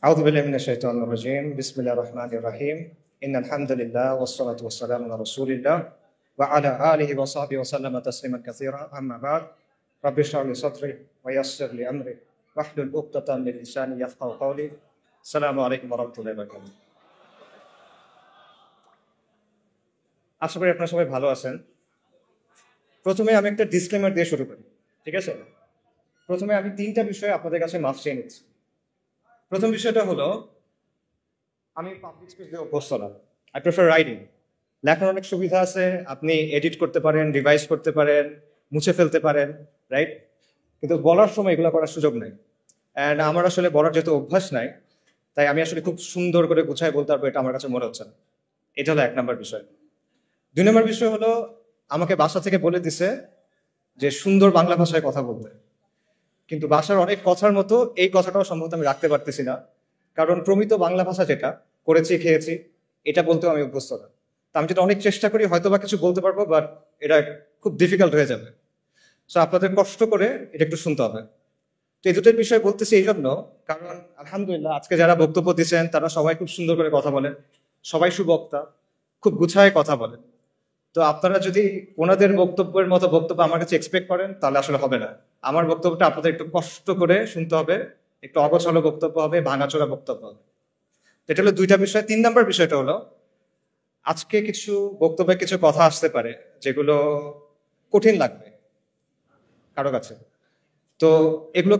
أعوذ بالله من الشيطان الرجيم بسم الله الرحمن الرحيم إن الحمد لله والصلاة والسلام على رسول الله وعلى آله وصحبه وسلم تسليما كثيرا أما بعد رب اشرح لي صدري ويسر لي أمري واحلل عقدة من لساني يفقهوا قولي السلام عليكم ورحمة الله وبركاته আশা করি আপনারা সবাই ভালো আছেন। প্রথমে আমি একটা ডিসক্লেমার দিয়ে শুরু করি, ঠিক আছে? প্রথমে আমি তিনটা বিষয়ে আপনাদের কাছে মাফ চেয়ে নিচ্ছি। প্রথম বিষয়টা হলো, আমি পাবলিক স্পিচ দিয়ে অভ্যস্ত না। I prefer writing. লেখার অনেক সুবিধা আছে, আপনি এডিট করতে পারেন, রিভাইজ করতে পারেন, মুছে ফেলতে পারেন, রাইট? কিন্তু বলার সময় এগুলো করার সুযোগ নাই। অ্যান্ড আমার আসলে বলার যেহেতু অভ্যাস নাই, তাই আমি আসলে খুব সুন্দর করে গুছায় বলতে পারবো, এটা আমার কাছে মনে হচ্ছে না। এটা হলো 1 নম্বর বিষয়। 2 নম্বর বিষয় হলো, আমাকে বাসা থেকে বলে দিছে যে সুন্দর বাংলা ভাষায় কথা বলতে, কিন্তু বাসার অনেক কথার মতো এই কথাটাও সম্ভবত আমি রাখতে পারতেছি না, কারণ প্রমিত বাংলা ভাষা যেটা করেছি খেয়েছি এটা বলতেও আমি অভ্যস্ত না। তা আমি যেটা অনেক চেষ্টা করি হয়তো বা কিছু বলতে পারবো, বাট এটা খুব ডিফিকাল্ট হয়ে যাবে। সো আপনাদের কষ্ট করে এটা একটু শুনতে হবে। তো এই দুটোর বিষয় বলতেছি এই জন্য, কারণ আলহামদুলিল্লাহ আজকে যারা বক্তব্য দিচ্ছেন তারা সবাই খুব সুন্দর করে কথা বলেন, সবাই সুবক্তা, খুব গুছায় কথা বলেন। তো আপনারা যদি ওনাদের বক্তব্যের মতো বক্তব্য আমার কাছে এক্সপেক্ট করেন তাহলে আসলে হবে না। আমার বক্তব্যটা আপনাদের একটু কষ্ট করে শুনতে হবে, একটু অগোছালো বক্তব্য হবে, ভাঙাচোরা বক্তব্য হবে। এটা হলো 2টা বিষয়। 3 নম্বর বিষয়টা হলো, আজকে কিছু বক্তব্যে কিছু কথা আসতে পারে যেগুলো কঠিন লাগবে কারো কাছে। তো এগুলো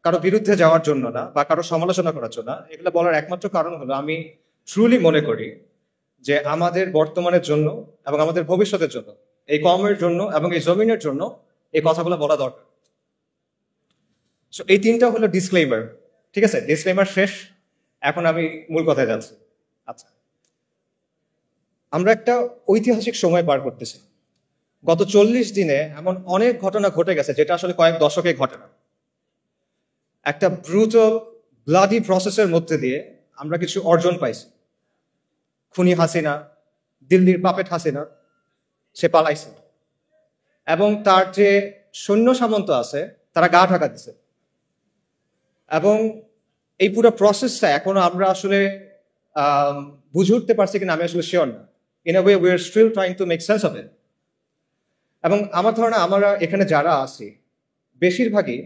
কারো বিরুদ্ধে যাওয়ার জন্য না বা কারো সমালোচনা করার জন্য না, এগুলো বলার একমাত্র কারণ হলো আমি ট্রুলি মনে করি যে আমাদের বর্তমানের জন্য এবং আমাদের ভবিষ্যতের জন্য, এই কমের জন্য এবং এই জমিনের জন্য এই কথাগুলো বলা দরকার। সো এই 3টা হলো ডিসক্লেইমার, ঠিক আছে? ডিসক্লেইমার শেষ, এখন আমি মূল কথায় যাচ্ছি। আচ্ছা, আমরা একটা ঐতিহাসিক সময় পার করতেছি। গত 40 দিনে এমন অনেক ঘটনা ঘটে গেছে যেটা আসলে কয়েক দশকে ঘটে না। একটা ব্রুটাল ব্লাডি প্রসেসের মধ্যে দিয়ে আমরা কিছু অর্জন পাইছি। খুনি হাসিনা, দিল্লির পাপেট হাসিনা, সে পালাইছে এবং তার যে সৈন্য সামন্ত আছে তারা গা ঢাকা দিছে। এবং এই পুরো প্রসেসটা এখনো আমরা আসলে বুঝে উঠতে পারছি কিনা আমি আসলে শিওর না। In a way we are still trying to make sense of it. এবং আমার ধারণা আমরা এখানে যারা আছি বেশিরভাগই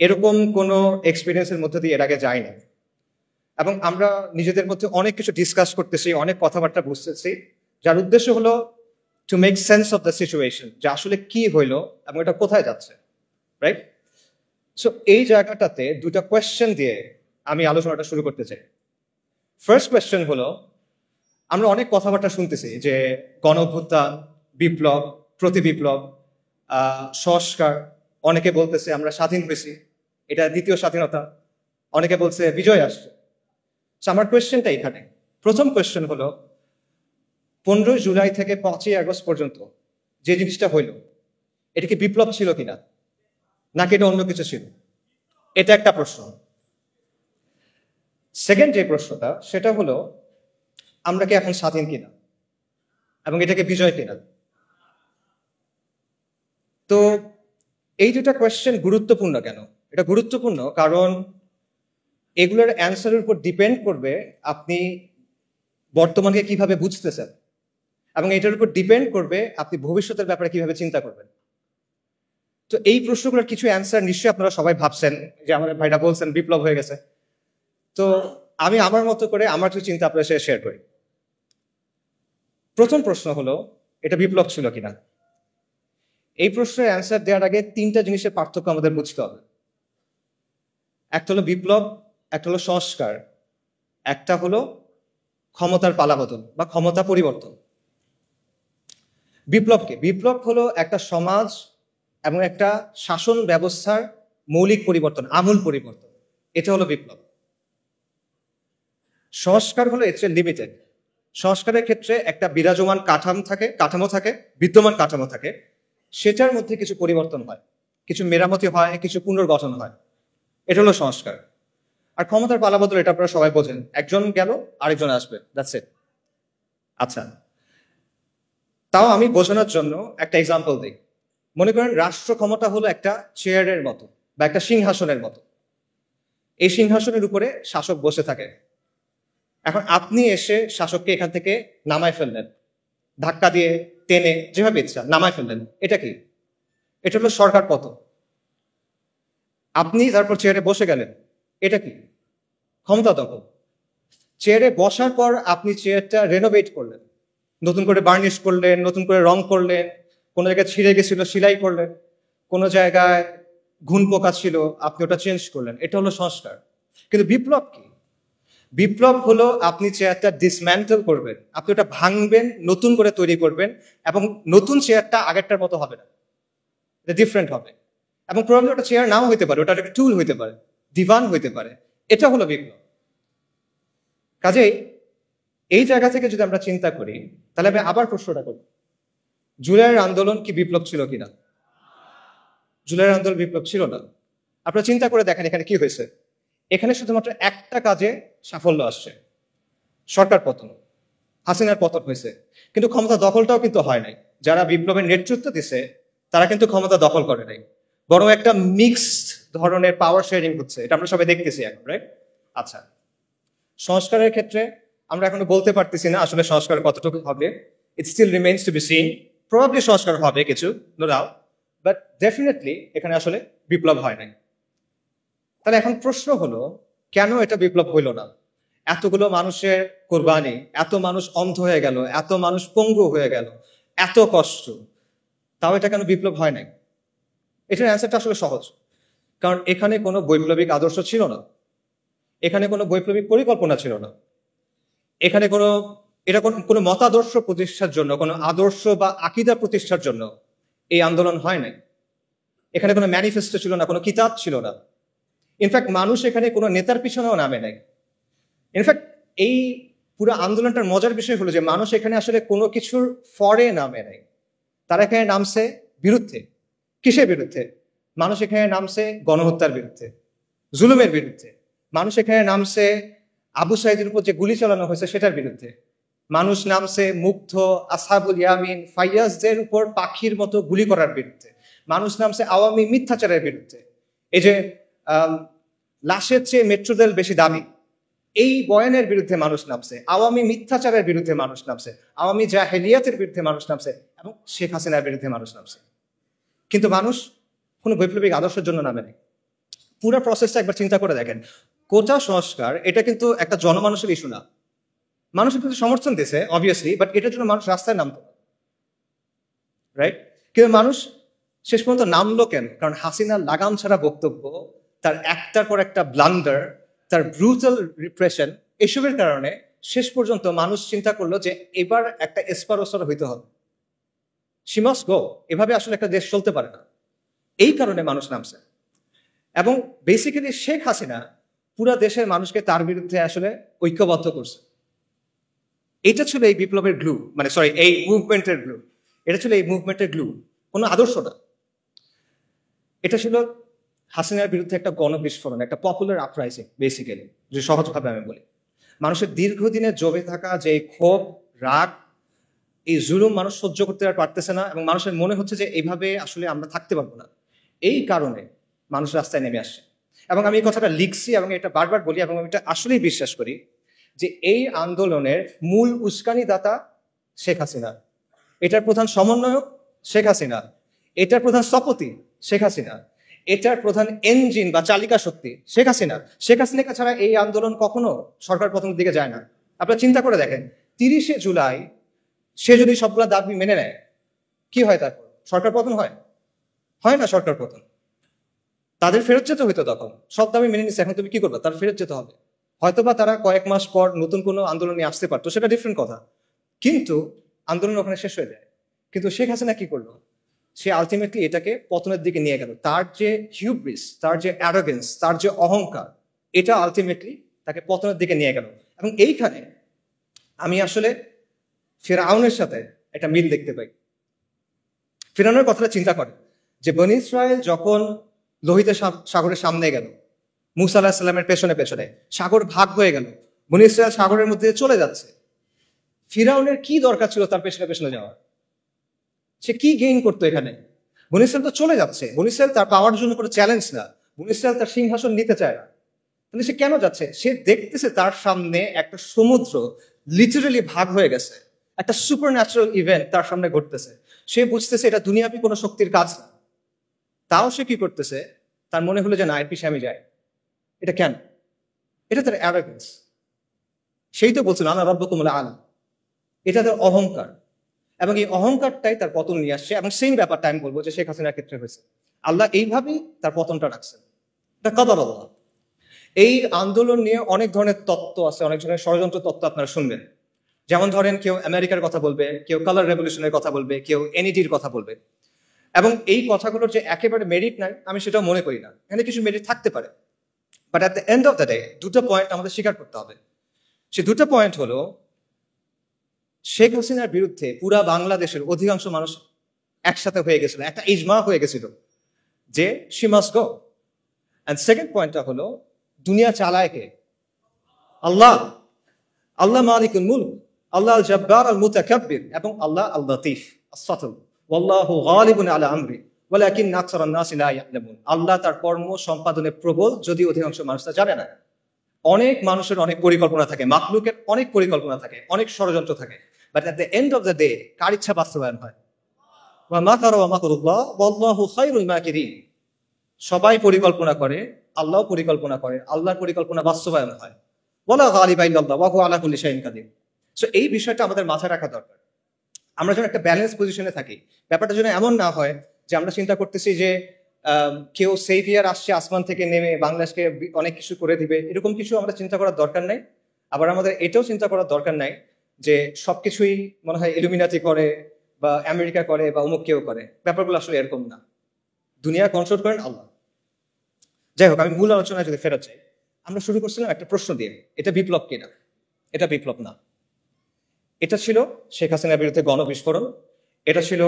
এরকম কোনো এক্সপিরিয়েন্সের মধ্যে দিয়ে এর আগে যাই না। এবং আমরা নিজেদের মধ্যে অনেক কিছু ডিসকাস করতেছি, অনেক কথাবার্তা বুঝতেছি, যার উদ্দেশ্য হলো two make sense of the situation, যে আসলে কি হইলো এবং এটা কোথায় যাচ্ছে, রাইট? সো এই জায়গাটাতে 2টা কোয়েশ্চেন দিয়ে আমি আলোচনাটা শুরু করতে চাই। ফার্স্ট কোয়েশ্চেন হলো, আমরা অনেক কথাবার্তা শুনতেছি যে গণ অভ্যুত্থান, বিপ্লব, প্রতি বিপ্লব, সংস্কার। অনেকে বলতেছে আমরা স্বাধীন হয়েছি, এটা দ্বিতীয় স্বাধীনতা। অনেকে বলছে বিজয় আসছে। আমার কোয়েশ্চেনটা এখানে, প্রথম কোয়েশ্চেন হলো, 15 জুলাই থেকে 5ই আগস্ট পর্যন্ত যে জিনিসটা হইল, এটা কি বিপ্লব ছিল কিনা, নাকি এটা অন্য কিছু ছিল? এটা একটা প্রশ্ন। সেকেন্ড যে প্রশ্নটা, সেটা হলো আমরা কি এখন স্বাধীন কিনা এবং এটাকে বিজয় কিনা? তো এই 2টা কোয়েশ্চেন গুরুত্বপূর্ণ কেন? এটা গুরুত্বপূর্ণ কারণ এগুলোর অ্যান্সারের উপর ডিপেন্ড করবে আপনি বর্তমানকে কিভাবে বুঝতেছেন, এবং এটার উপর ডিপেন্ড করবে আপনি ভবিষ্যতের ব্যাপারে কিভাবে চিন্তা করবেন। তো এই প্রশ্নগুলোর কিছু অ্যান্সার নিশ্চয়ই আপনারা সবাই ভাবছেন, যে আমাদের ভাইরা বলছেন বিপ্লব হয়ে গেছে। তো আমি আমার মতো করে আমার কিছু চিন্তা আপনার সাথে শেয়ার করি। প্রথম প্রশ্ন হলো, এটা বিপ্লব ছিল কিনা? এই প্রশ্নের অ্যান্সার দেওয়ার আগে 3টা জিনিসের পার্থক্য আমাদের বুঝতে হবে। একটা হলো বিপ্লব, একটা হলো সংস্কার, একটা হলো ক্ষমতার পালাবদল বা ক্ষমতা পরিবর্তন। বিপ্লব হলো একটা সমাজ এবং একটা শাসন ব্যবস্থার মৌলিক পরিবর্তন, আমূল পরিবর্তন। এটা হলো বিপ্লব। সংস্কার হলো এর চেয়ে লিমিটেড। সংস্কারের ক্ষেত্রে একটা বিরাজমান কাঠামো থাকে, বিদ্যমান কাঠামো থাকে, সেটার মধ্যে কিছু পরিবর্তন হয়, কিছু মেরামতি হয়, কিছু পুনর্গঠন হয়। এটা হলো সংস্কার। আর ক্ষমতার পালাবদল, এটা আপনারা সবাই বোঝেন, একজন গেল আরেকজন আসবে, দ্যাটস ইট। আচ্ছা, তাও আমি বোঝানোর জন্য একটা এক্সাম্পল দিই। মনে করেন রাষ্ট্র ক্ষমতা হলো একটা চেয়ারের মতো বা একটা সিংহাসনের মতো। এই সিংহাসনের উপরে শাসক বসে থাকে। এখন আপনি এসে শাসককে এখান থেকে নামায় ফেললেন, ধাক্কা দিয়ে টেনে যেভাবে ইচ্ছা নামায় ফেললেন। এটা কি? এটা হলো সরকার পতন। আপনি তারপর চেয়ারে বসে গেলেন, এটা কি? ক্ষমতা দখল। চেয়ারে বসার পর আপনি চেয়ারটা রেনোভেট করলেন, নতুন করে বার্নিশ করলেন, নতুন করে রং করলেন, কোনো জায়গায় ছিঁড়ে গেছিল সেলাই করলেন, কোনো জায়গায় ঘুণ পোকা ছিল আপনি ওটা চেঞ্জ করলেন। এটা হলো সংস্কার। কিন্তু বিপ্লব কি? বিপ্লব হলো আপনি চেয়ারটা ডিসম্যান্টল করবেন, আপনি ওটা ভাঙবেন, নতুন করে তৈরি করবেন, এবং নতুন চেয়ারটা আগেরটার মতো হবে না, এটা ডিফারেন্ট হবে। এবং প্রবলেম ওটা চেয়ার নাও হইতে পারে, ওটা একটা টুল হইতে পারে, দিবান হইতে পারে। এটা হলো বিপ্লব। কাজেই এই জায়গা থেকে যদি আমরা চিন্তা করি, তাহলে আমি আবার প্রশ্নটা করি, জুলাইয়ের আন্দোলন কি বিপ্লব ছিল কিনা? জুলাইয়ের আন্দোলন বিপ্লব ছিল না। আপনারা চিন্তা করে দেখেন এখানে কি হয়েছে। এখানে শুধুমাত্র একটা কাজে সাফল্য আসছে, সরকার পতন, হাসিনার পতন হয়েছে। কিন্তু ক্ষমতা দখলটাও কিন্তু হয় নাই। যারা বিপ্লবের নেতৃত্ব দিছে তারা কিন্তু ক্ষমতা দখল করে নাই, বরং একটা মিক্সড ধরনের পাওয়ার শেয়ারিং হচ্ছে। এটা আমরা সবাই দেখতেছি এখন, রাইট? আচ্ছা, সংস্কারের ক্ষেত্রে আমরা এখনো বলতে পারতেছি না আসলে সংস্কার কতটুকু হবে। It still remains to be seen. Probably সংস্কার হবে কিছু, নো ডাউট, বাট ডেফিনেটলি এখানে আসলে বিপ্লব হয় নাই। তাহলে এখন প্রশ্ন হলো, কেন এটা বিপ্লব হইল না? এতগুলো মানুষের কোরবানি, এত মানুষ অন্ধ হয়ে গেল, এত মানুষ পঙ্গু হয়ে গেল, এত কষ্ট, তাও এটা কেন বিপ্লব হয় নাই? এটার অ্যান্সারটা আসলে সহজ। কারণ এখানে কোনো বৈপ্লবিক আদর্শ ছিল না, এখানে কোনো বৈপ্লবিক পরিকল্পনা ছিল না, এখানে কোনো মতাদর্শ প্রতিষ্ঠার জন্য, কোনো আদর্শ বা আকিদা প্রতিষ্ঠার জন্য এই আন্দোলন হয় নাই। এখানে কোনো ম্যানিফেস্টো ছিল না, কোনো কিতাব ছিল না। ইনফ্যাক্ট মানুষ এখানে কোনো নেতার পিছনেও নামে নাই। ইনফ্যাক্ট এই পুরো আন্দোলনটার মজার বিষয় হলো যে মানুষ এখানে আসলে কোনো কিছুর ফরে নামে নাই। তারা এখানে নামছে বিরুদ্ধে। কিসের বিরুদ্ধে? মানুষ এখানে নামছে গণহত্যার বিরুদ্ধে, জুলুমের বিরুদ্ধে। মানুষ এখানে নামছে আবু সাইদের উপর যে গুলি চালানো হয়েছে সেটার বিরুদ্ধে। মানুষ নামছে মুগ্ধ, আসহাবুল ইয়ামিন, ফাইয়াজদের উপর পাখির মতো গুলি করার বিরুদ্ধে। মানুষ নামছে আওয়ামী মিথ্যাচারের বিরুদ্ধে। এই যে লাশের চেয়ে মেট্রো রেল বেশি দামি, এই বয়ানের বিরুদ্ধে মানুষ নামছে, আওয়ামী মিথ্যাচারের বিরুদ্ধে মানুষ নামছে, আওয়ামী জাহেলিয়াতের বিরুদ্ধে মানুষ নামছে, এবং শেখ হাসিনার বিরুদ্ধে মানুষ নামছে। কিন্তু মানুষ কোনো বৈপ্লবিক আদর্শের জন্য নামে নেই। পুরো প্রসেসটা একবার চিন্তা করে দেখেন। কোটা সংস্কার এটা কিন্তু একটা জনমানুষের ইস্যু না। মানুষের কিন্তু সমর্থন দিয়েছে অবভিয়াসলি, বাট এটার জন্য মানুষ রাস্তায় নামতো, রাইট? কিন্তু মানুষ শেষ পর্যন্ত নামলো কেন? কারণ হাসিনার লাগাম ছাড়া বক্তব্য, তার একটার পর একটা ব্লান্ডার, তার ব্রুটাল রিপ্রেশন, এসবের কারণে শেষ পর্যন্ত মানুষ চিন্তা করলো যে এবার একটা এসপারোসর হইতে হবে, শি মাস্ট গো। এভাবে আসলে একটা দেশ চলতে পারে না। এই কারণে মানুষ নামছে। এবং বেসিক্যালি শেখ হাসিনা পুরা দেশের মানুষকে তার বিরুদ্ধে আসলে ঐক্যবদ্ধ করছে। এটা ছিল এই বিপ্লবের গ্লু, মানে সরি, এই মুভমেন্টের গ্লু। এটা ছিল এই মুভমেন্টের গ্লু, কোনো আদর্শ না। এটা ছিল হাসিনার বিরুদ্ধে একটা গণবিস্ফোরণ, একটা পপুলার আপরাইজিং বেসিক্যালি, যে সহজভাবে আমি বলি। মানুষের দীর্ঘদিনে জমে থাকা যে ক্ষোভ, রাগ, এই জুলুম মানুষ সহ্য করতে আর পারতেছে না, এবং মানুষের মনে হচ্ছে যে এইভাবে আসলে আমরা থাকতে পারবো না। এই কারণে মানুষ রাস্তায় নেমে আসছে। এবং আমি এই কথাটা লিখছি এবং এটা বারবার বলি, এবং আমি এটা আসলেই বিশ্বাস করি যে এই আন্দোলনের মূল উস্কানিদাতা শেখ হাসিনা, এটার প্রধান সমন্বয়ক শেখ হাসিনা, এটার প্রধান স্থপতি শেখ হাসিনা, এটার প্রধান ইঞ্জিন বা চালিকা শক্তি শেখ হাসিনা। শেখ হাসিনাকে ছাড়া এই আন্দোলন কখনো সরকার পতনের দিকে যায় না। আপনারা চিন্তা করে দেখেন, 30শে জুলাই সে যদি সবগুলা দাবি মেনে নেয়, কি হয়? তারপর সরকার পতন হয়? হয় না সরকার পতন। তাদের ফেরত যেতে হইতো তখন। সব দাবি মেনে নিচ্ছে, এখন তুমি কি করবে? তার ফেরত যেতে হবে। হয়তোবা তারা কয়েক মাস পর নতুন কোনো আন্দোলন নিয়ে আসতে পারতো, সেটা ডিফারেন্ট কথা, কিন্তু আন্দোলন ওখানে শেষ হয়ে যায়। কিন্তু শেখ হাসিনা কি করলো? সে আলটিমেটলি এটাকে পতনের দিকে নিয়ে গেল। তার যে হিউব্রিস, তার যে অ্যারোগেন্স, তার যে অহংকার, এটা আলটিমেটলি তাকে পতনের দিকে নিয়ে গেল। এবং এইখানে আমি আসলে ফিরআউনের সাথে একটা মিল দেখতে পাই। ফিরআউনের কথাটা চিন্তা করে যে বনী ইসরাইল যখন লোহিত সাগরের সামনে গেল, মুসা আলাহিস সাল্লামের পেছনে পেছনে সাগর ভাগ হয়ে গেল, বনী ইসরাইল সাগরের মধ্যে চলে যাচ্ছে। ফিরআউনের কি দরকার ছিল তার পেছনে পেছনে যাওয়ার? সে কি গেইন করতো এখানে? বনী ইসরাইল তো চলে যাচ্ছে। বনী ইসরাইল তার পাওয়ার জন্য কোনো চ্যালেঞ্জ না, বনী ইসরাইল তার সিংহাসন নিতে চায় না। কিন্তু সে কেন যাচ্ছে? সে দেখতেছে তার সামনে একটা সমুদ্র লিটারালি ভাগ হয়ে গেছে, একটা সুপার ন্যাচারাল ইভেন্ট তার সামনে ঘটতেছে। সে বুঝতেছে এটা দুনিয়াবি কোনো শক্তির কাজ না। তাও সে কি করতেছে? তার মনে হলো যে না, এর পিছিয়ে আমি যাই। এটা কেন? এটা তার অ্যারোগেন্স। সেই তো বলছিল আনা রাব্বুকুমুল আ'লা। এটা তার অহংকার, এবং এই অহংকারটাই তার পতন নিয়ে আসছে। এবং সেম ব্যাপারটা আমি বলবো যে শেখ হাসিনার ক্ষেত্রে হয়েছে। আল্লাহ এইভাবেই তার পতনটা রাখছেন। এটা কদর আল্লাহ। এই আন্দোলন নিয়ে অনেক ধরনের তত্ত্ব আছে, অনেক ধরনের ষড়যন্ত্র তত্ত্ব আপনারা শুনবেন। যেমন ধরেন, কেউ আমেরিকার কথা বলবে, কেউ কালার রেভলিউশনের কথা বলবে, কেউ এনইডির কথা বলবে। এবং এই কথাগুলোর যে একেবারে মেরিট নাই আমি সেটাও মনে করি না, এখানে কিছু মেরিট থাকতে পারে। But at the end of the day দুটো পয়েন্ট আমাদের স্বীকার করতে হবে। সে দুটো পয়েন্ট হলো, শেখ হাসিনার বিরুদ্ধে পুরা বাংলাদেশের অধিকাংশ মানুষ একসাথে হয়ে গেছিল, একটা ইজমা হয়ে গেছিল যে she must go. And second পয়েন্টটা হলো, দুনিয়া চালায় কে? আল্লাহ। আল্লাহ মালিকুল মুলক, আল্লাহ আল জব্বার আল মুতাকাব্বির, এবং আল্লাহ আল লতীফ আস-সাতুর। ওয়াল্লাহু গালিবুন আলা আমরি ওয়ালাকিন আকসারান নাসি লা ইয়ালামুন। আল্লাহ তার কর্ম সম্পাদনে প্রবল, যদি অধিকাংশ মানুষ তা জানে না। অনেক মানুষের অনেক পরিকল্পনা থাকে, মাখলুকের অনেক পরিকল্পনা থাকে, অনেক ষড়যন্ত্র থাকে, but at the end of the day কার ইচ্ছা বাস্তবায়ন হয়? ওয়া মাকারু ওয়া মাকরুল্লাহ ওয়াল্লাহু খায়রুল মাকিরিন। সবাই পরিকল্পনা করে, আল্লাহও পরিকল্পনা করে, আল্লাহর পরিকল্পনা বাস্তবায়ন হয়। ওয়ালা গালিবা ইল্লাল্লাহ ওয়া হুয়া আলা কুল্লি শাইইন কাদির। সো এই বিষয়টা আমাদের মাথায় রাখা দরকার। আমরা যেন একটা ব্যালেন্স পজিশনে থাকি। ব্যাপারটা যেন এমন না হয় যে আমরা চিন্তা করতেছি যে কেউ সেভিয়ার আসছে আসমান থেকে নেমে বাংলাদেশকে অনেক কিছু করে দিবে, এরকম কিছু আমরা চিন্তা করার দরকার নাই। আবার আমাদের এটাও চিন্তা করার দরকার নাই যে সবকিছুই মনে হয় ইলুমিনাতি করে বা আমেরিকা করে বা অমুক কেউ করে। ব্যাপারগুলো আসলে এরকম না। দুনিয়া কন্ট্রোল করেন আল্লাহ। যাই হোক, আমি মূল আলোচনায় যদি ফেরত চাই, আমরা শুরু করছিলাম একটা প্রশ্ন দিয়ে, এটা বিপ্লব কিনা? এটা বিপ্লব না। এটা ছিল শেখ হাসিনার বিরুদ্ধে গণবিস্ফোরণ। এটা ছিল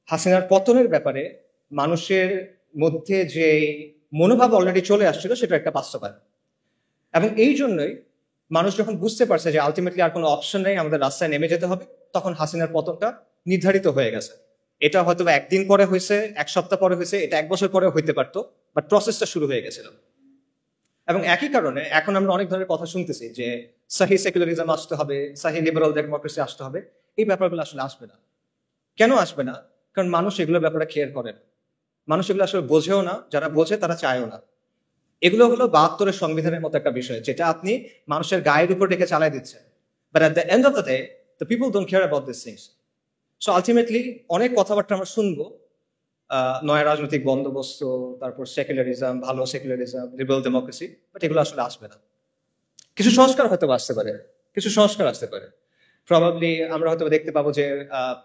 হাসিনার পতনের ব্যাপারে মানুষের মধ্যে যে মনোভাব অলরেডি চলে আসছিল, সেটা একটা বাস্তবায়ন। এবং এই জন্যই মানুষ যখন বুঝতে পারছে যে আলটিমেটলি আর কোনো অপশন নেই, আমাদের রাস্তায় নেমে যেতে হবে, তখন হাসিনার পতনটা নির্ধারিত হয়ে গেছে। এটা হয়তো একদিন পরে হয়েছে, এক সপ্তাহ পরে হয়েছে, এটা এক বছর পরে হইতে পারতো, বাট প্রসেসটা শুরু হয়ে গেছিল। এবং একই কারণে এখন আমরা অনেক ধরনের কথা শুনতেছি যে সাহি সেকুলারিজম আসতে হবে, সাহি লিবারাল ডেমোক্রেসি আসতে হবে। এই ব্যাপারগুলো আসলে আসবে না। কেন আসবে না? কারণ মানুষ এগুলোর ব্যাপারে কেয়ার করে না। মানুষ এগুলো আসলে বোঝেও না, যারা বোঝে তারা চায়ও না। এগুলো হলো ৭২-এর সংবিধানের মতো একটা বিষয়, যেটা আপনি মানুষের গায়ের উপর রেখে চালাই দিচ্ছেন। But at the end of the day the people don't care about this things. So ultimately অনেক কথাবার্তা আমরা শুনবো, নয়া রাজনৈতিক বন্দোবস্ত, তারপর সেকুলারিজম, ভালো সেকুলারিজম, লিবারাল ডেমোক্রেসি, বাট এগুলো আসলে আসবে না। কিছু সংস্কার হয়তো আসতে পারে, কিছু সংস্কার আসতে পারে। প্রবাবলি আমরা হয়তো দেখতে পাবো যে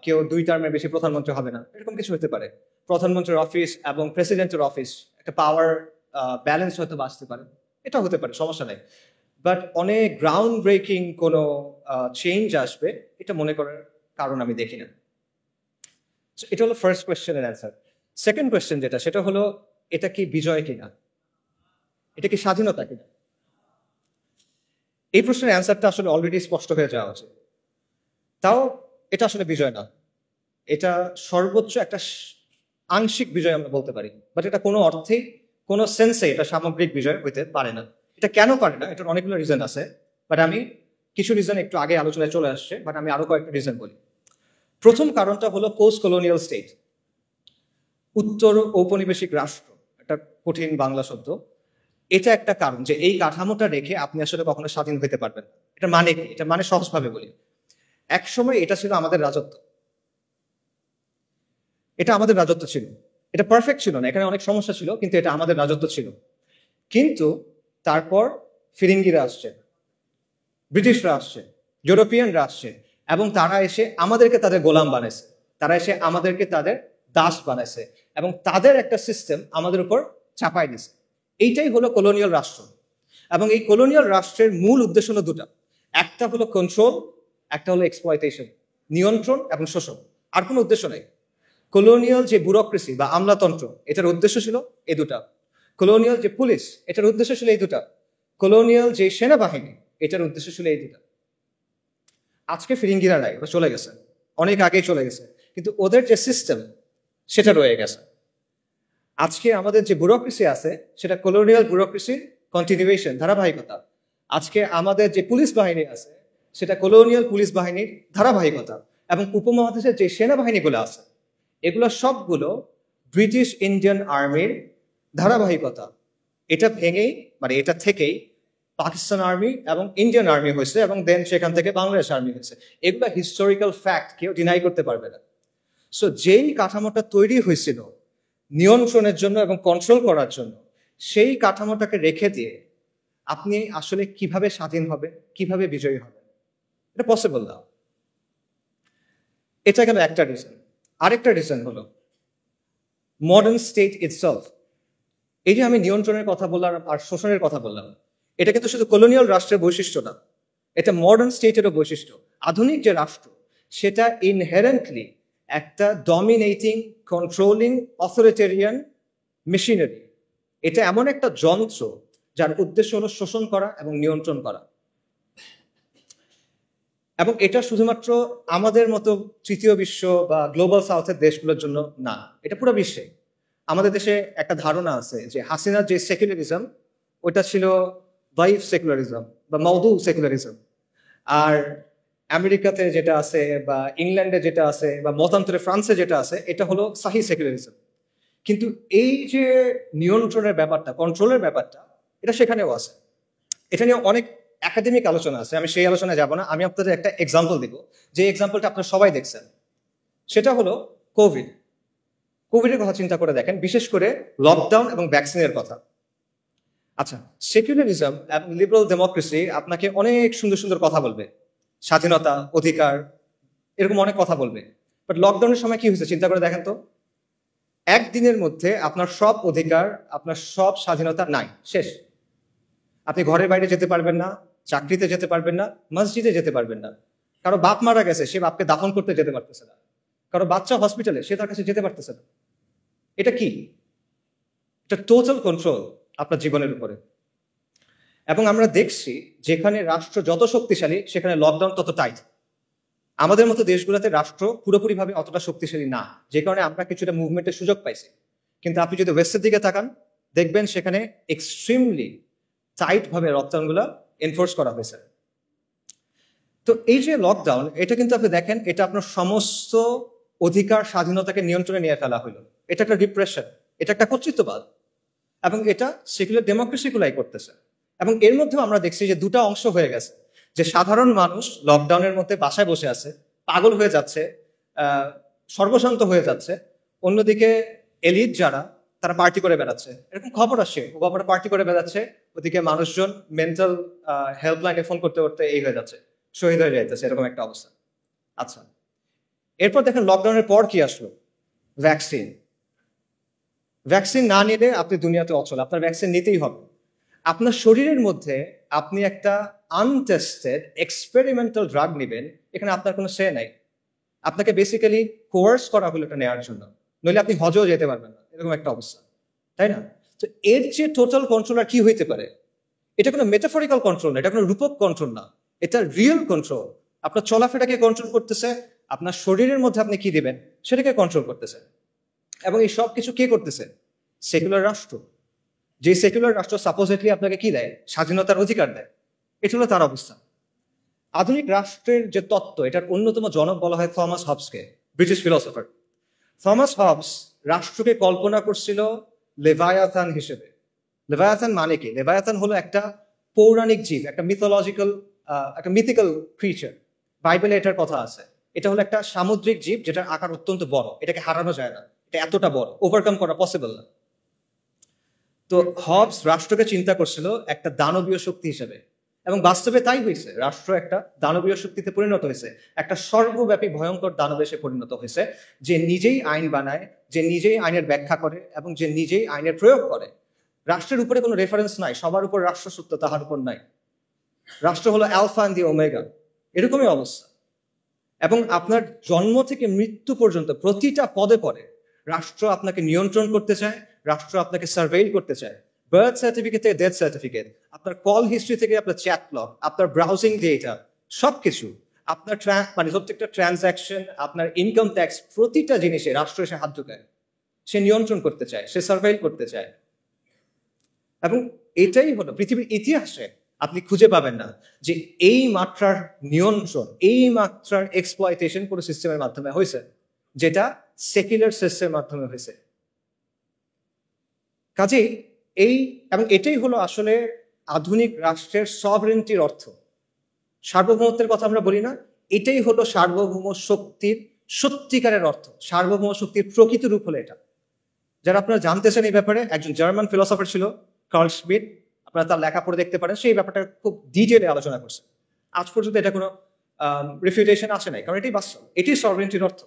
কেউ 2 টার্মের বেশি প্রধানমন্ত্রী হবে না, এরকম কিছু হতে পারে। প্রধানমন্ত্রীর অফিস এবং প্রেসিডেন্টের অফিস একটা পাওয়ার ব্যালেন্স হয়তো আসতে পারে, এটা হতে পারে, সমস্যা নেই। বাট অনেক গ্রাউন্ড ব্রেকিং কোনো চেঞ্জ আসবে, এটা মনে করার কারণ আমি দেখি না। এটা হলো ফার্স্ট কোয়েশ্চেনের অ্যান্সার। সেকেন্ড কোয়েশ্চেন যেটা, সেটা হলো এটা কি বিজয় কিনা, এটা কি স্বাধীনতা কিনা? এই প্রশ্নের অ্যান্সারটা আসলে অলরেডি স্পষ্ট হয়ে যাওয়া উচিত। তাও এটা আসলে বিজয় না, এটা সর্বোচ্চ একটা আংশিক বিজয় আমরা বলতে পারি, বাট এটা কোনো অর্থেই, কোনো সেন্সে এটা সামগ্রিক বিজয় হইতে পারে না। এটা কেন পারে না? এটার অনেকগুলো রিজন আছে, বাট আমি কিছু রিজন একটু আগে আলোচনায় চলে আসছে, বাট আমি আরো কয়েকটা রিজন বলি। প্রথম কারণটা হলো পোস্ট কলোনিয়াল স্টেট, উত্তর ঔপনিবেশিক রাষ্ট্র, একটা কঠিন বাংলা শব্দ। এটা একটা কারণ যে এই কাঠামোটা রেখে আপনি আসলে কখনো স্বাধীন হতে পারবেন। এটা মানে কি? এটা মানে সহজভাবে বলি, এক সময় এটা ছিল আমাদের রাজত্ব, এটা আমাদের রাজত্ব ছিল। এটা পারফেক্ট ছিল না, এখানে অনেক সমস্যা ছিল, কিন্তু এটা আমাদের রাজত্ব ছিল। কিন্তু তারপর ফিরিঙ্গিরা আসছে, ব্রিটিশরা আসছে, ইউরোপিয়ানরা আসছে, এবং তারা এসে আমাদেরকে তাদের গোলাম বানাইছে, তারা এসে আমাদেরকে তাদের দাস বানাইছে, এবং তাদের একটা সিস্টেম আমাদের উপর চাপাই দিছে। এইটাই হলো কলোনিয়াল রাষ্ট্র। এবং এই কলোনিয়াল রাষ্ট্রের মূল উদ্দেশ্য হলো দুটা, একটা হলো কন্ট্রোল, একটা হলো এক্সপ্লয়টেশন, নিয়ন্ত্রণ এবং শোষণ। আর কোনো উদ্দেশ্য নেই। কলোনিয়াল যে ব্যুরোক্রেসি বা আমলাতন্ত্র, এটার উদ্দেশ্য ছিল এই দুটা। কলোনিয়াল যে পুলিশ, এটার উদ্দেশ্য ছিল এই দুটা। কলোনিয়াল যে সেনাবাহিনী, এটার উদ্দেশ্য ছিল এই দুটা। আজকে ফিরিঙ্গিরা নাই, ওরা চলে গেছে, অনেক আগেই চলে গেছে, কিন্তু ওদের যে সিস্টেম সেটা রয়ে গেছে। আজকে আমাদের যে ব্যুরোক্রেসি আছে, সেটা কলোনিয়াল ব্যুরোক্রেসির কন্টিনিউয়েশন, ধারাবাহিকতা। আজকে আমাদের যে পুলিশ বাহিনী আছে সেটা কলোনিয়াল পুলিশ বাহিনীর ধারাবাহিকতা, এবং উপমহাদেশের যে সেনাবাহিনীগুলো আছে এগুলো সবগুলো ব্রিটিশ ইন্ডিয়ান আর্মির ধারাবাহিকতা। এটা ভেঙেই মানে এটা থেকেই পাকিস্তান আর্মি এবং ইন্ডিয়ান আর্মি হয়েছে, এবং দেন সেখান থেকে বাংলাদেশ আর্মি হয়েছে। এগুলো হিস্টোরিক্যাল ফ্যাক্ট, কেউ ডিনাই করতে পারবে না। সো যেই কাঠামোটা তৈরি হয়েছিল নিয়ন্ত্রণের জন্য এবং কন্ট্রোল করার জন্য, সেই কাঠামোটাকে রেখে দিয়ে আপনি আসলে কিভাবে স্বাধীন হবে, কিভাবে বিজয়ী হবে, এটা পসিবল না। এটা গেল একটা রিজন। আরেকটা রিজন হলো মডার্ন স্টেট ইটসেলফ। এই যে আমি নিয়ন্ত্রণের কথা বললাম আর শোষণের কথা বললাম, এটা কিন্তু শুধু কলোনিয়াল রাষ্ট্রের বৈশিষ্ট্য না, এটা মডার্ন স্টেটেরও বৈশিষ্ট্য। আধুনিক যে রাষ্ট্র সেটা ইনহেরেন্টলি একটা ডমিনেটিং, কন্ট্রোলিং, অথরিটেরিয়ান মেশিনারি। এটা এমন একটা যন্ত্র যার উদ্দেশ্য হলো শোষণ করা এবং নিয়ন্ত্রণ করা। এবং এটা শুধুমাত্র আমাদের মতো তৃতীয় বিশ্ব বা গ্লোবাল সাউথের দেশগুলোর জন্য না, এটা পুরো বিশ্বে। আমাদের দেশে একটা ধারণা আছে যে হাসিনার যে সেকুলারিজম ওটা ছিল ভাইভ সেকুলারিজম বা মওদু সেকুলারিজম, আর আমেরিকাতে যেটা আছে বা ইংল্যান্ডে যেটা আছে বা মতান্তরে ফ্রান্সে যেটা আছে এটা হলো সাহি সেকুলারিজম। কিন্তু এই যে নিয়ন্ত্রণের ব্যাপারটা, কন্ট্রোলের ব্যাপারটা, এটা সেখানেও আছে। এটা নিয়ে অনেক একাডেমিক আলোচনা আছে, আমি সেই আলোচনায় যাব না। আমি আপনাদের একটা এক্সাম্পল দিব, যে এক্সাম্পলটা আপনারা সবাই দেখছেন। সেটা হলো কোভিডের কথা চিন্তা করে দেখেন, বিশেষ করে লকডাউন এবং ভ্যাকসিনের কথা। আচ্ছা, সেকুলারিজম এবং লিবারাল ডেমোক্রেসি আপনাকে অনেক সুন্দর সুন্দর কথা বলবে, স্বাধীনতা, অধিকার, এরকম অনেক কথা বলবে। বাট লকডাউনের সময় কি হয়েছে চিন্তা করে দেখেন তো। একদিনের মধ্যে আপনার সব অধিকার, আপনার সব স্বাধীনতা নাই, শেষ। আপনি ঘরের বাইরে যেতে পারবেন না, চাকরিতে যেতে পারবেন না, মসজিদে যেতে পারবেন না। কারো বাপ মারা গেছে, সে বাপকে দাফন করতে যেতে পারতেছে না। কারো বাচ্চা হসপিটালে, সে তার কাছে যেতে পারতেছে না। এটা কি? এটা টোটাল কন্ট্রোল আপনার জীবনের উপরে। এবং আমরা দেখছি যেখানে রাষ্ট্র যত শক্তিশালী সেখানে লকডাউন তত টাইট। আমাদের মতো দেশগুলোতে রাষ্ট্র পুরোপুরিভাবে অতটা শক্তিশালী না, যে কারণে আমরা কিছুটা মুভমেন্টের সুযোগ পাইছি। কিন্তু আপনি যদি ওয়েস্টের দিকে তাকান, দেখবেন সেখানে এক্সট্রিমলি টাইট ভাবে লকডাউনগুলো এনফোর্স করা হয়েছে। তো এই যে লকডাউন, এটা কিন্তু আপনি দেখেন, এটা আপনার সমস্ত অধিকার, স্বাধীনতাকে নিয়ন্ত্রণে নিয়ে ফেলা হলো। এটা একটা ডিপ্রেশন, এটা একটা কর্তৃত্ববাদ, এবং এটা সেকুলার ডেমোক্রেসিগুলাই করতেছে। এবং এর মধ্যেও আমরা দেখছি যে দুটা অংশ হয়ে গেছে, যে সাধারণ মানুষ লকডাউনের মধ্যে বাসায় বসে আছে, পাগল হয়ে যাচ্ছে, সর্বশান্ত হয়ে যাচ্ছে। অন্যদিকে এলিট যারা, তারা পার্টি করে বেড়াচ্ছে, এরকম খবর আসে, খবরে পার্টি করে বেড়াচ্ছে। ওদিকে মানুষজন মেন্টাল হেল্পলাইনে ফোন করতে করতে এই হয়ে যাচ্ছে, শহীদ হয়ে যাইতেছে, এরকম একটা অবস্থা। আচ্ছা, এরপর দেখেন লকডাউনের পর কি আসলো? ভ্যাকসিন। ভ্যাকসিন না নিলে আপনি দুনিয়াতে অচল, আপনার ভ্যাকসিন নিতেই হবে। আপনার শরীরের মধ্যে আপনি একটা আনটেস্টেড এক্সপেরিমেন্টাল ড্রাগ নেবেন, এখানে আপনার কোনো সে নাই। আপনাকে বেসিক্যালি কোয়ার্স করা হলো এটা নেওয়ার জন্য, নইলে আপনি হজেও যেতে পারবেন না, এরকম একটা অবস্থা, তাই না? তো এর যে টোটাল কন্ট্রোল আর কি হইতে পারে? এটা কোনো মেটাফরিক্যাল কন্ট্রোল না, এটা কোনো রূপক কন্ট্রোল না, এটা রিয়েল কন্ট্রোল। আপনার চলাফেরাকে কন্ট্রোল করতেছে, আপনার শরীরের মধ্যে আপনি কি দিবেন সেটাকে কন্ট্রোল করতেছে। এবং এই সব কিছু কে করতেছে? সেকুলার রাষ্ট্র। যে সেকুলার রাষ্ট্র সাপোজিটলি আপনাকে কি দেয়? স্বাধীনতার অধিকার দেয়। এটা হলো তার অবস্থা। আধুনিক রাষ্ট্রের যে তত্ত্ব, এটার অন্যতম জনক বলা হয় থমাস হবসকে, ব্রিটিশ ফিলোসফার। থমাস হবস রাষ্ট্রকে কল্পনা করছিল লেভায়াথান হিসেবে। লেভায়াথান মানে কি? লেভায়াথান হলো একটা পৌরাণিক জীব, একটা মিথোলজিক্যাল, একটা মিথিক্যাল ক্রিচার। বাইবেলে এটার কথা আছে। এটা হলো একটা সামুদ্রিক জীব যেটার আকার অত্যন্ত বড়, এটাকে হারানো যায় না, এটা এতটা বড়, ওভারকাম করা পসিবল না। তো হবস রাষ্ট্রকে চিন্তা করছিল একটা দানবীয় শক্তি হিসেবে, এবং বাস্তবে তাই হয়েছে। রাষ্ট্র একটা দানবীয় শক্তিতে পরিণত হয়েছে, একটা সর্বব্যাপী ভয়ঙ্কর দানবে সে পরিণত হয়েছে, যে নিজেই আইন বানায়, যে নিজেই আইনের ব্যাখ্যা করে এবং যে নিজেই আইনের প্রয়োগ করে। রাষ্ট্রের উপরে কোনো রেফারেন্স নাই, সবার উপর রাষ্ট্র সত্য, তাহার উপর নাই। রাষ্ট্র হলো অ্যালফা এন্ড দি ওমেগা, এরকমই অবস্থা। এবং আপনার জন্ম থেকে মৃত্যু পর্যন্ত প্রতিটা পদে পদে রাষ্ট্র আপনাকে নিয়ন্ত্রণ করতে চায়, রাষ্ট্র আপনাকে সার্ভেইল করতে চায়। বার্থ সার্টিফিকেট থেকে ডেথ সার্টিফিকেট, আপনার কল হিস্ট্রি থেকে আপনার চ্যাট লগ, আপনার ব্রাউজিং ডেটা, সবকিছু, আপনার মানে প্রত্যেকটা ট্রানজাকশন, আপনার ইনকাম ট্যাক্স, প্রতিটা জিনিসে রাষ্ট্র এসে হাত ঢুকায়। সে নিয়ন্ত্রণ করতে চায়, সে সার্ভেইল করতে চায়। এবং এটাই হলো পৃথিবীর ইতিহাসে আপনি খুঁজে পাবেন না যে এই মাত্রার নিয়ন্ত্রণ, এই মাত্রার এক্সপ্লয়টেশন কোনো সিস্টেমের মাধ্যমে হয়েছে, যেটা সেকুলার সিস্টেমের মাধ্যমে হয়েছে। কাজেই এবং এটাই হলো আসলে আধুনিক রাষ্ট্রের সভরেন্টির অর্থ। সার্বভৌমত্বের কথা আমরা বলি না, এটাই হলো সার্বভৌম শক্তির সত্যিকারের অর্থ। সার্বভৌম শক্তির প্রকৃত রূপ হলো এটা। যারা আপনারা জানতে চান এই ব্যাপারে, একজন জার্মান ফিলোসফার ছিল কার্ল শ্মিট, আপনারা তার লেখা পড়ে দেখতে পারেন, সেই ব্যাপারটা খুব ডিটেলে আলোচনা করছে। আজ পর্যন্ত এটা কোনো রিফিউটেশন আসে নাই, কারণ এটাই বাস্তব, এটি সভরেন্টির অর্থ।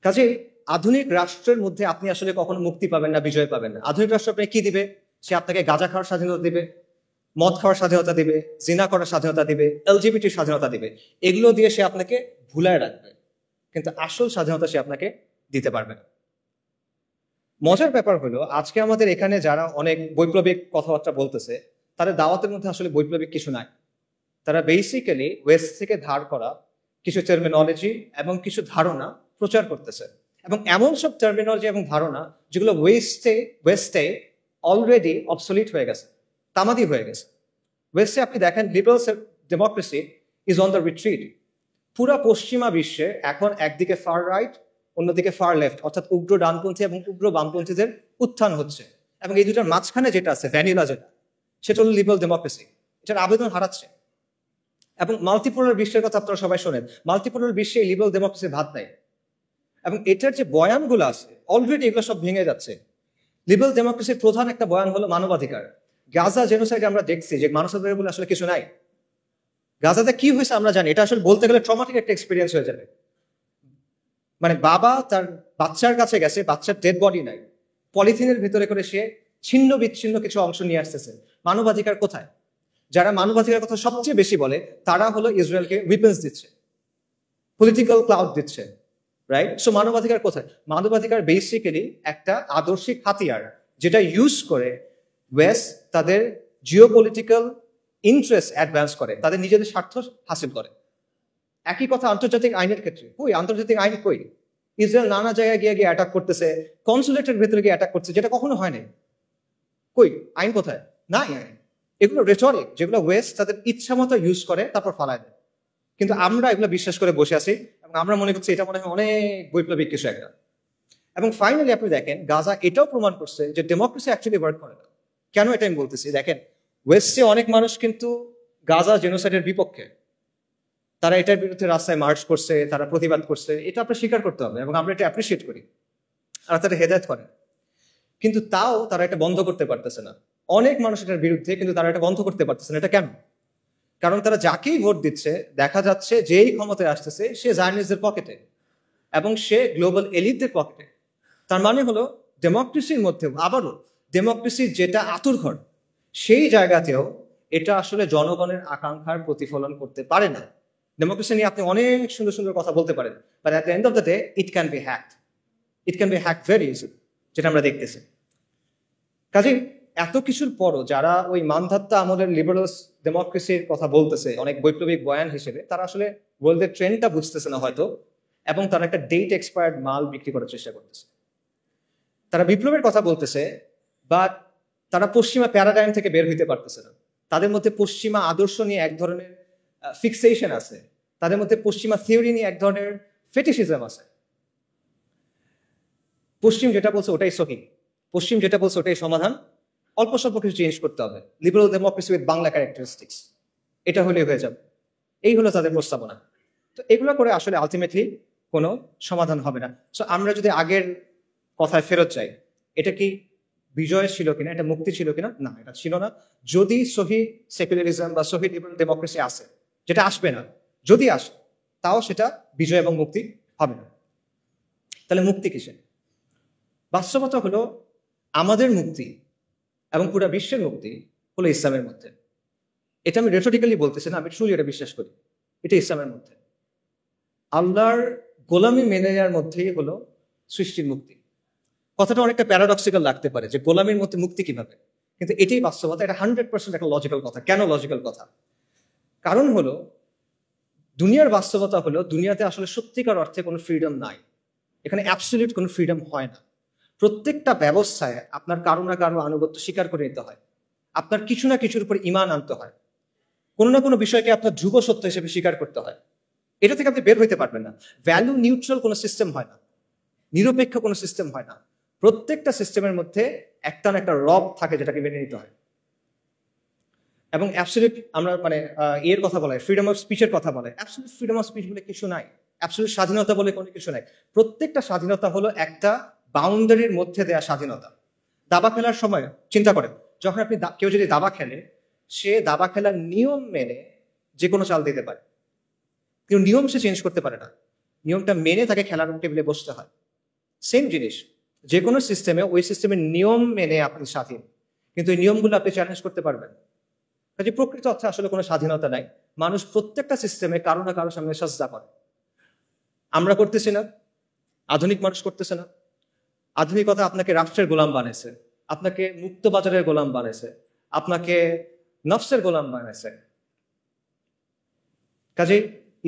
কাজেই আধুনিক রাষ্ট্রের মধ্যে আপনি আসলে কখনো মুক্তি পাবেন না, বিজয় পাবেন না। আধুনিক রাষ্ট্র আপনাকে কি দিবে? সে আপনাকে গাঁজা খাওয়ার স্বাধীনতা দিবে, মদ খাওয়ার স্বাধীনতা দিবে, জিনা করার স্বাধীনতা দিবে, এলজিবিটির স্বাধীনতা দিবে। এগুলো দিয়ে সে আপনাকে ভুলায় রাখবে, কিন্তু আসল স্বাধীনতা সে আপনাকে দিতে পারবে না। মজার ব্যাপার হলো, আজকে আমাদের এখানে যারা অনেক বৈপ্লবিক কথাবার্তা বলতেছে, তাদের দাওয়াতের মধ্যে আসলে বৈপ্লবিক কিছু নাই। তারা বেসিক্যালি ওয়েস্ট থেকে ধার করা কিছু টার্মিনোলজি এবং কিছু ধারণা প্রচার করতেছে, এবং এমন সব টার্মিনোলজি এবং ধারণা যেগুলো ওয়েস্টে অলরেডি অবসলিট হয়ে গেছে, তামাদি হয়ে গেছে। ওয়েস্টে আপনি দেখেন liberal democracy is on the retreat. পুরা পশ্চিমা বিশ্বে এখন একদিকে ফার রাইট, অন্যদিকে ফার লেফট, অর্থাৎ উগ্র ডানপন্থী এবং উগ্র বামপন্থীদের উত্থান হচ্ছে, এবং এই দুটার মাঝখানে যেটা আছে ভ্যানিলা, সেটা হলো লিবারাল ডেমোক্রেসি। এটার আবেদন হারাচ্ছে। এবং মাল্টিপোলার বিশ্বের কথা আপনারা সবাই শোনেন, মাল্টিপোলার বিশ্বে লিবারাল ডেমোক্রেসির ভাত নাই। এবং এটার যে বয়ানগুলো আছে অলরেডি এগুলো সব ভেঙে যাচ্ছে। লিবারাল ডেমোক্রেসির প্রধান একটা বয়ান হলো মানবাধিকার। গাজা জেনোসাইডে আমরা দেখছি যে মানবাধিকার বলে আসলে কিছু নাই। গাজাতে কি হয়েছে আমরা জানি, এটা আসলে বলতে গেলে ট্রমাটিক একটা এক্সপিরিয়েন্স হয়ে যাবে। মানে বাবা তার বাচ্চার কাছে গেছে, বাচ্চার ডেড বডি নাই, পলিথিনের ভিতরে করে সে ছিন্ন বিচ্ছিন্ন কিছু অংশ নিয়ে আসতেছে। মানবাধিকার কোথায়? যারা মানবাধিকার কথা সবচেয়ে বেশি বলে তারা হলো ইসরায়েলকে উইপেন্স দিচ্ছে, পলিটিক্যাল ক্লাউড দিচ্ছে, রাইট? সো মানবাধিকার কোথায়? মানবাধিকার বেসিক্যালি একটা আদর্শিক হাতিয়ার, যেটা ইউজ করে ওয়েস্ট তাদের জিওপলিটিক্যাল ইন্টারেস্ট অ্যাডভান্স করে, তাদের নিজেদের স্বার্থ হাসিল করে। একই কথা আন্তর্জাতিক আইনের ক্ষেত্রে। কই আন্তর্জাতিক আইন? কই? ইসরায়েল নানা জায়গায় গিয়ে অ্যাটাক করতেছে, কনসুলেটের ভেতরে গিয়ে অ্যাটাক করছে, যেটা কখনো হয় নাই। কই আইন কোথায়? নাই আইন। এগুলো রেটরিক, যেগুলো ওয়েস্ট তাদের ইচ্ছা মতো ইউজ করে তারপর ফালায় দেয়। কিন্তু আমরা এগুলো বিশ্বাস করে বসে আছি, এবং আমরা মনে করছি এটা মনে হয় অনেক বৈপ্লবিক কিছু একটা। এবং ফাইনালি আপনি দেখেন গাজা এটাও প্রমাণ করছে যে ডেমোক্রেসি অ্যাকচুয়ালি ওয়ার্ক করে না। কেন এটা আমি বলতেছি? দেখেন, ওয়েস্টে অনেক মানুষ কিন্তু গাজা জেনোসাইডের বিপক্ষে, তারা এটার বিরুদ্ধে রাস্তায় মার্চ করছে, তারা প্রতিবাদ করছে, এটা আপনার স্বীকার করতে হবে, এবং আমরা এটা অ্যাপ্রিসিয়েট করি, আর তারা হেদায়েত করে। কিন্তু তাও তারা এটা বন্ধ করতে পারতেছে না। অনেক মানুষ এটার বিরুদ্ধে, কিন্তু তারা এটা বন্ধ করতে পারতেছে না। এটা কেন? কারণ তারা যাকেই ভোট দিচ্ছে দেখা যাচ্ছে যেই ক্ষমতায় আসতেছে সে জায়নিস্টদের পকেটে এবং সে গ্লোবাল এলিটদের পকেটে। তার মানে হলো ডেমোক্রেসির মধ্যেও আবারও ডেমোক্রেসির যেটা আতুরঘর, সেই জায়গাতেও এটা আসলে জনগণের আকাঙ্ক্ষার প্রতিফলন করতে পারে না। ডেমোক্রেসি নিয়ে আপনি অনেক সুন্দর সুন্দর কথা বলতে পারেন, but at the end of the day it can be hacked. It can be hacked very easily, যেটা আমরা দেখতেছি। কাজেই এত কিছুর পরও যারা ওই মানধাত্তা আমলের লিবারাল ডেমোক্রেসির কথা বলতেছে অনেক বৈপ্লবিক বয়ান হিসেবে, তারা আসলে ওয়ার্ল্ডের ট্রেন্ডটা বুঝতেছে না হয়তো, এবং তারা একটা ডেট এক্সপায়ার্ড মাল বিক্রি করার চেষ্টা করতেছে। তারা বিপ্লবের কথা বলতেছে, বাট তারা পশ্চিমা প্যারাডাইম থেকে বের হইতে পারতেছে না। তাদের মধ্যে পশ্চিমা আদর্শ নিয়ে এক ধরনের ফিক্সেশন আছে, তাদের মধ্যে পশ্চিমা থিওরি নিয়ে এক ধরনের ফেটিশিজম আছে। পশ্চিম যেটা বলছে ওটাই সহি, পশ্চিম যেটা বলছে ওটাই সমাধান, অল্প স্বল্প কিছু চেঞ্জ করতে হবে। Liberal democracy with Bangla characteristics, এটা হলে হয়ে যাবে। এই হলো তাদের প্রস্তাবনা। তো এগুলো করে আসলে আলটিমেটলি কোনো সমাধান হবে না। সো আমরা যদি আগের কথায় ফেরত যাই, এটা কি বিজয় ছিল কিনা, এটা মুক্তি ছিল কিনা? না, এটা ছিল না। যদি সহি সেকুলারিজম বা সহি লিবারাল ডেমোক্রেসি আসে, যেটা আসবে না, যদি আসে তাও সেটা বিজয় এবং মুক্তি হবে না। তাহলে মুক্তি কিসে? বাস্তবতা হলো আমাদের মুক্তি এবং পুরো বিশ্বের মুক্তি হলো ইসলামের মধ্যে। এটা আমি রেটরিক্যালি বলতেছি না, আমি ট্রুলি এটা বিশ্বাস করি। এটা ইসলামের মধ্যে আল্লাহর গোলামি মেনে নেওয়ার মধ্যেই হলো সৃষ্টির মুক্তি। কথাটা অনেকটা প্যারাডক্সিক্যাল লাগতে পারে যে গোলামির মধ্যে মুক্তি কিভাবে, কিন্তু এটাই বাস্তবতা। এটা 100% একটা লজিক্যাল কথা। কেন লজিক্যাল কথা? কারণ হলো দুনিয়ার বাস্তবতা হলো দুনিয়াতে আসলে সত্যিকার অর্থে কোনো ফ্রিডম নাই। এখানে অ্যাবসলিউট কোনো ফ্রিডম হয় না। প্রত্যেকটা ব্যবস্থায় আপনার কারো না কারো আনুগত্য স্বীকার করে নিতে হয়, আপনার কিছু না কিছুর উপর ঈমান আনতে হয়, কোনো না কোনো বিষয়কে আপনার ধ্রুব সত্য হিসেবে স্বীকার করতে হয়। এটা থেকে আপনি বের হইতে পারবেন না। ভ্যালু নিউট্রাল কোনো সিস্টেম হয় না, নিরপেক্ষ কোনো সিস্টেম হয় না। প্রত্যেকটা সিস্টেমের মধ্যে একটা না একটা রব থাকে যেটাকে মেনে নিতে হয়। এবং অ্যাবসলিউট আমরা মানে এর কথা বলে ফ্রিডম অফ স্পিচের কথা বলে, অ্যাবসলিউট ফ্রিডম অফ স্পিচ বলে কিছু নাই, অ্যাবসলিউট স্বাধীনতা বলে কোনো কিছু নাই। প্রত্যেকটা স্বাধীনতা হলো একটা বাউন্ডারির মধ্যে দেয়া স্বাধীনতা। দাবা খেলার সময় চিন্তা করেন, যখন আপনি কেউ যদি দাবা খেলে, সে দাবা খেলার নিয়ম মেনে যে কোনো চাল দিতে পারে, কিন্তু নিয়ম সে চেঞ্জ করতে পারে না। নিয়মটা মেনে তাকে খেলার টেবিলে বসতে হয়। সেম জিনিস, যে কোনো সিস্টেমে ওই সিস্টেমের নিয়ম মেনে আপনি স্বাধীন, কিন্তু এই নিয়মগুলো আপনি চ্যালেঞ্জ করতে পারবেন। কাজে প্রকৃত অর্থে আসলে কোনো স্বাধীনতা নাই। মানুষ প্রত্যেকটা সিস্টেমে কারো না কারো সামনে সাজদা করে। আমরা করতেছি না, আধুনিক মানুষ করতেছে না। আধুনিকতা আপনাকে রাষ্ট্রের গোলাম বানাইছে, আপনাকে মুক্ত বাজারের গোলাম বানাইছে, আপনাকে নফসের গোলাম বানাইছে। কাজে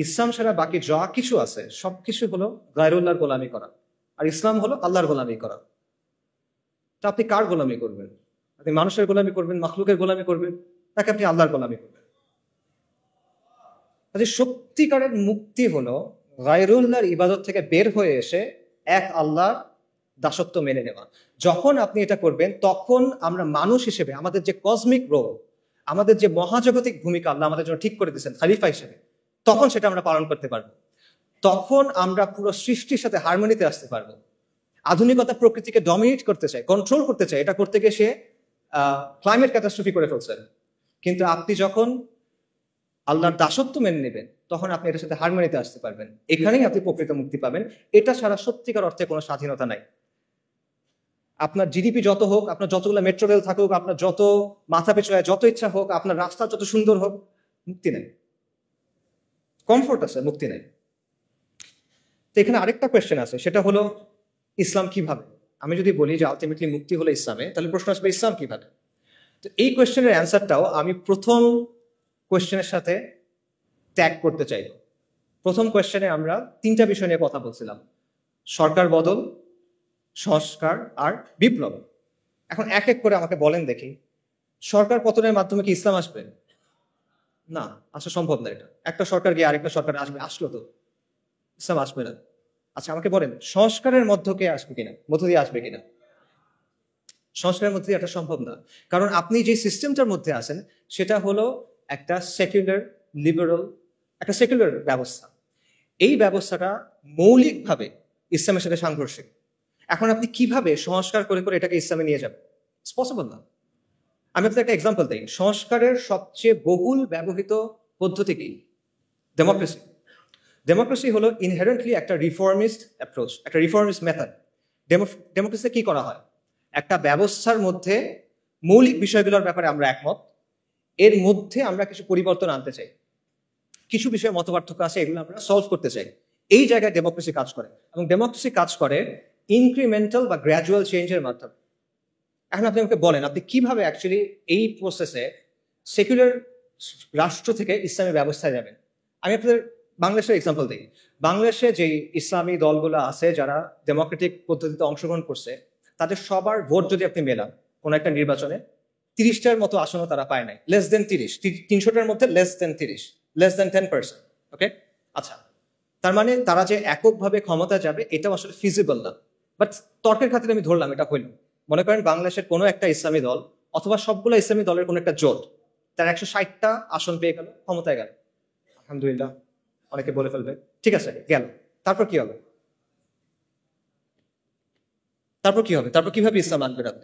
ইসলাম ছাড়া বাকি যা কিছু আছে সবকিছু হলো গায়রুল্লাহর গোলামি করা, আর ইসলাম হলো আল্লাহর গোলামি করা। তা আপনি কার গোলামি করবেন? আপনি মানুষের গোলামি করবেন, মাখলুকের গোলামি করবেন, নাকি আপনি আল্লাহর গোলামি করবেন? কাজে সত্যিকারের মুক্তি হলো গায়রুল্লাহর ইবাদত থেকে বের হয়ে এসে এক আল্লাহর দাসত্ব মেনে নেওয়া। যখন আপনি এটা করবেন, তখন আমরা মানুষ হিসেবে আমাদের যে কসমিক রোল, আমাদের যে মহাজাগতিক ভূমিকা আল্লাহ আমাদের জন্য ঠিক করে দিয়েছেন খালিফা হিসেবে, তখন সেটা আমরা পালন করতে পারবো। তখন আমরা পুরো সৃষ্টির সাথে হারমোনিতে আসতে পারবো। আধুনিকতা প্রকৃতিকে ডমিনেট করতে চায়, কন্ট্রোল করতে চায়, এটা করতে গিয়ে সে ক্লাইমেট ক্যাটাস্ট্রফি করে ফেলছেন। কিন্তু আপনি যখন আল্লাহর দাসত্ব মেনে নেবেন, তখন আপনি এটার সাথে হারমোনিতে আসতে পারবেন। এখানেই আপনি প্রকৃত মুক্তি পাবেন। এটা ছাড়া সত্যিকার অর্থে কোনো স্বাধীনতা নাই। আপনার জিডিপি যত হোক, আপনার যতগুলো মেট্রো রেল থাকুক, আপনার যত মাথা পিছু যত ইচ্ছা হোক, আপনার রাস্তা যত সুন্দর হোক, মুক্তি নেই। কমফোর্ট আছে, মুক্তি নেই। তো এখানে আরেকটা কোয়েশ্চেন আছে, সেটা হলো ইসলাম কিভাবে? আমি যদি বলি যে আলটিমেটলি মুক্তি হলো ইসলামে, তাহলে প্রশ্ন আসবে ইসলাম কিভাবে? তো এই কোয়েশ্চেনের অ্যান্সারটাও আমি প্রথম কোয়েশ্চেনের সাথে ট্যাগ করতে চাইব। প্রথম কোয়েশ্চেনে আমরা তিনটা বিষয় নিয়ে কথা বলছিলাম: সরকার বদল, সংস্কার আর বিপ্লব। এখন এক এক করে আমাকে বলেন দেখি, সরকার পতনের মাধ্যমে কি ইসলাম আসবে? না, আসা সম্ভব না। এটা একটা সরকার গিয়ে আরেকটা সরকার আসবে, আসলো তো ইসলাম আসবে না। আচ্ছা আমাকে বলেন, সংস্কারের মধ্য দিয়ে আসবে কিনা? সংস্কারের মধ্যে এটা সম্ভব না, কারণ আপনি যে সিস্টেমটার মধ্যে আছেন সেটা হলো একটা সেকুলার লিবারাল, একটা সেকুলার ব্যবস্থা। এই ব্যবস্থাটা মৌলিকভাবে ইসলামের সাথে সাংঘর্ষিক। এখন আপনি কিভাবে সংস্কার করে করে এটাকে ইসলামে নিয়ে যাবেন? ইটস পসিবল না। আমি আপনাকে একটা এক্সাম্পল দিই। সংস্কারের সবচেয়ে বহুল ব্যবহৃত পদ্ধতি কি? ডেমোক্রেসি। ডেমোক্রেসি হলো ইনহেরেন্টলি একটা রিফর্মিস্ট অ্যাপ্রোচ, একটা রিফর্মিস্ট মেথড। ডেমোক্রেসিতে কি করা হয়? একটা ব্যবস্থার মধ্যে মৌলিক বিষয়গুলোর ব্যাপারে আমরা একমত, এর মধ্যে আমরা কিছু পরিবর্তন আনতে চাই, কিছু বিষয়ে মতপার্থক্য আছে, এগুলো আমরা সলভ করতে চাই। এই জায়গায় ডেমোক্রেসি কাজ করে, এবং ডেমোক্রেসি কাজ করে ইনক্রিমেন্টাল বা গ্র্যাজুয়াল চেঞ্জের মাধ্যমে। এখন আপনি আমাকে বলেন, আপনি কিভাবে অ্যাকচুয়ালি এই প্রসেসে সেকুলার রাষ্ট্র থেকে ইসলামী ব্যবস্থায় যাবেন? আমি আপনাদের বাংলাদেশের এক্সাম্পল দিই। বাংলাদেশে যে ইসলামী দলগুলো আছে যারা ডেমোক্রেটিক পদ্ধতিতে অংশগ্রহণ করছে, তাদের সবার ভোট যদি আপনি মেলান কোনো একটা নির্বাচনে, 30টার মতো আসনও তারা পায় নাই। লেস দেন 30, 300টার মধ্যে লেস দেন 30, লেস দেন 10%। ওকে, আচ্ছা, তার মানে তারা যে এককভাবে ক্ষমতা যাবে এটাও আসলে ফিজিবল না। বাট তর্কের খাতিরে আমি ধরলাম এটা হইল। মনে করেন বাংলাদেশের কোনো একটা ইসলামী দল অথবা সবগুলো ইসলামী দলের কোনো একটা জোট, তার 160টা আসন পেয়ে গেল, ক্ষমতায় গেল, আলহামদুলিল্লাহ, অনেকে বলে ফেলবে ঠিক আছে গেল। তারপর কি হবে? তারপর কিভাবে ইসলাম আনবেন?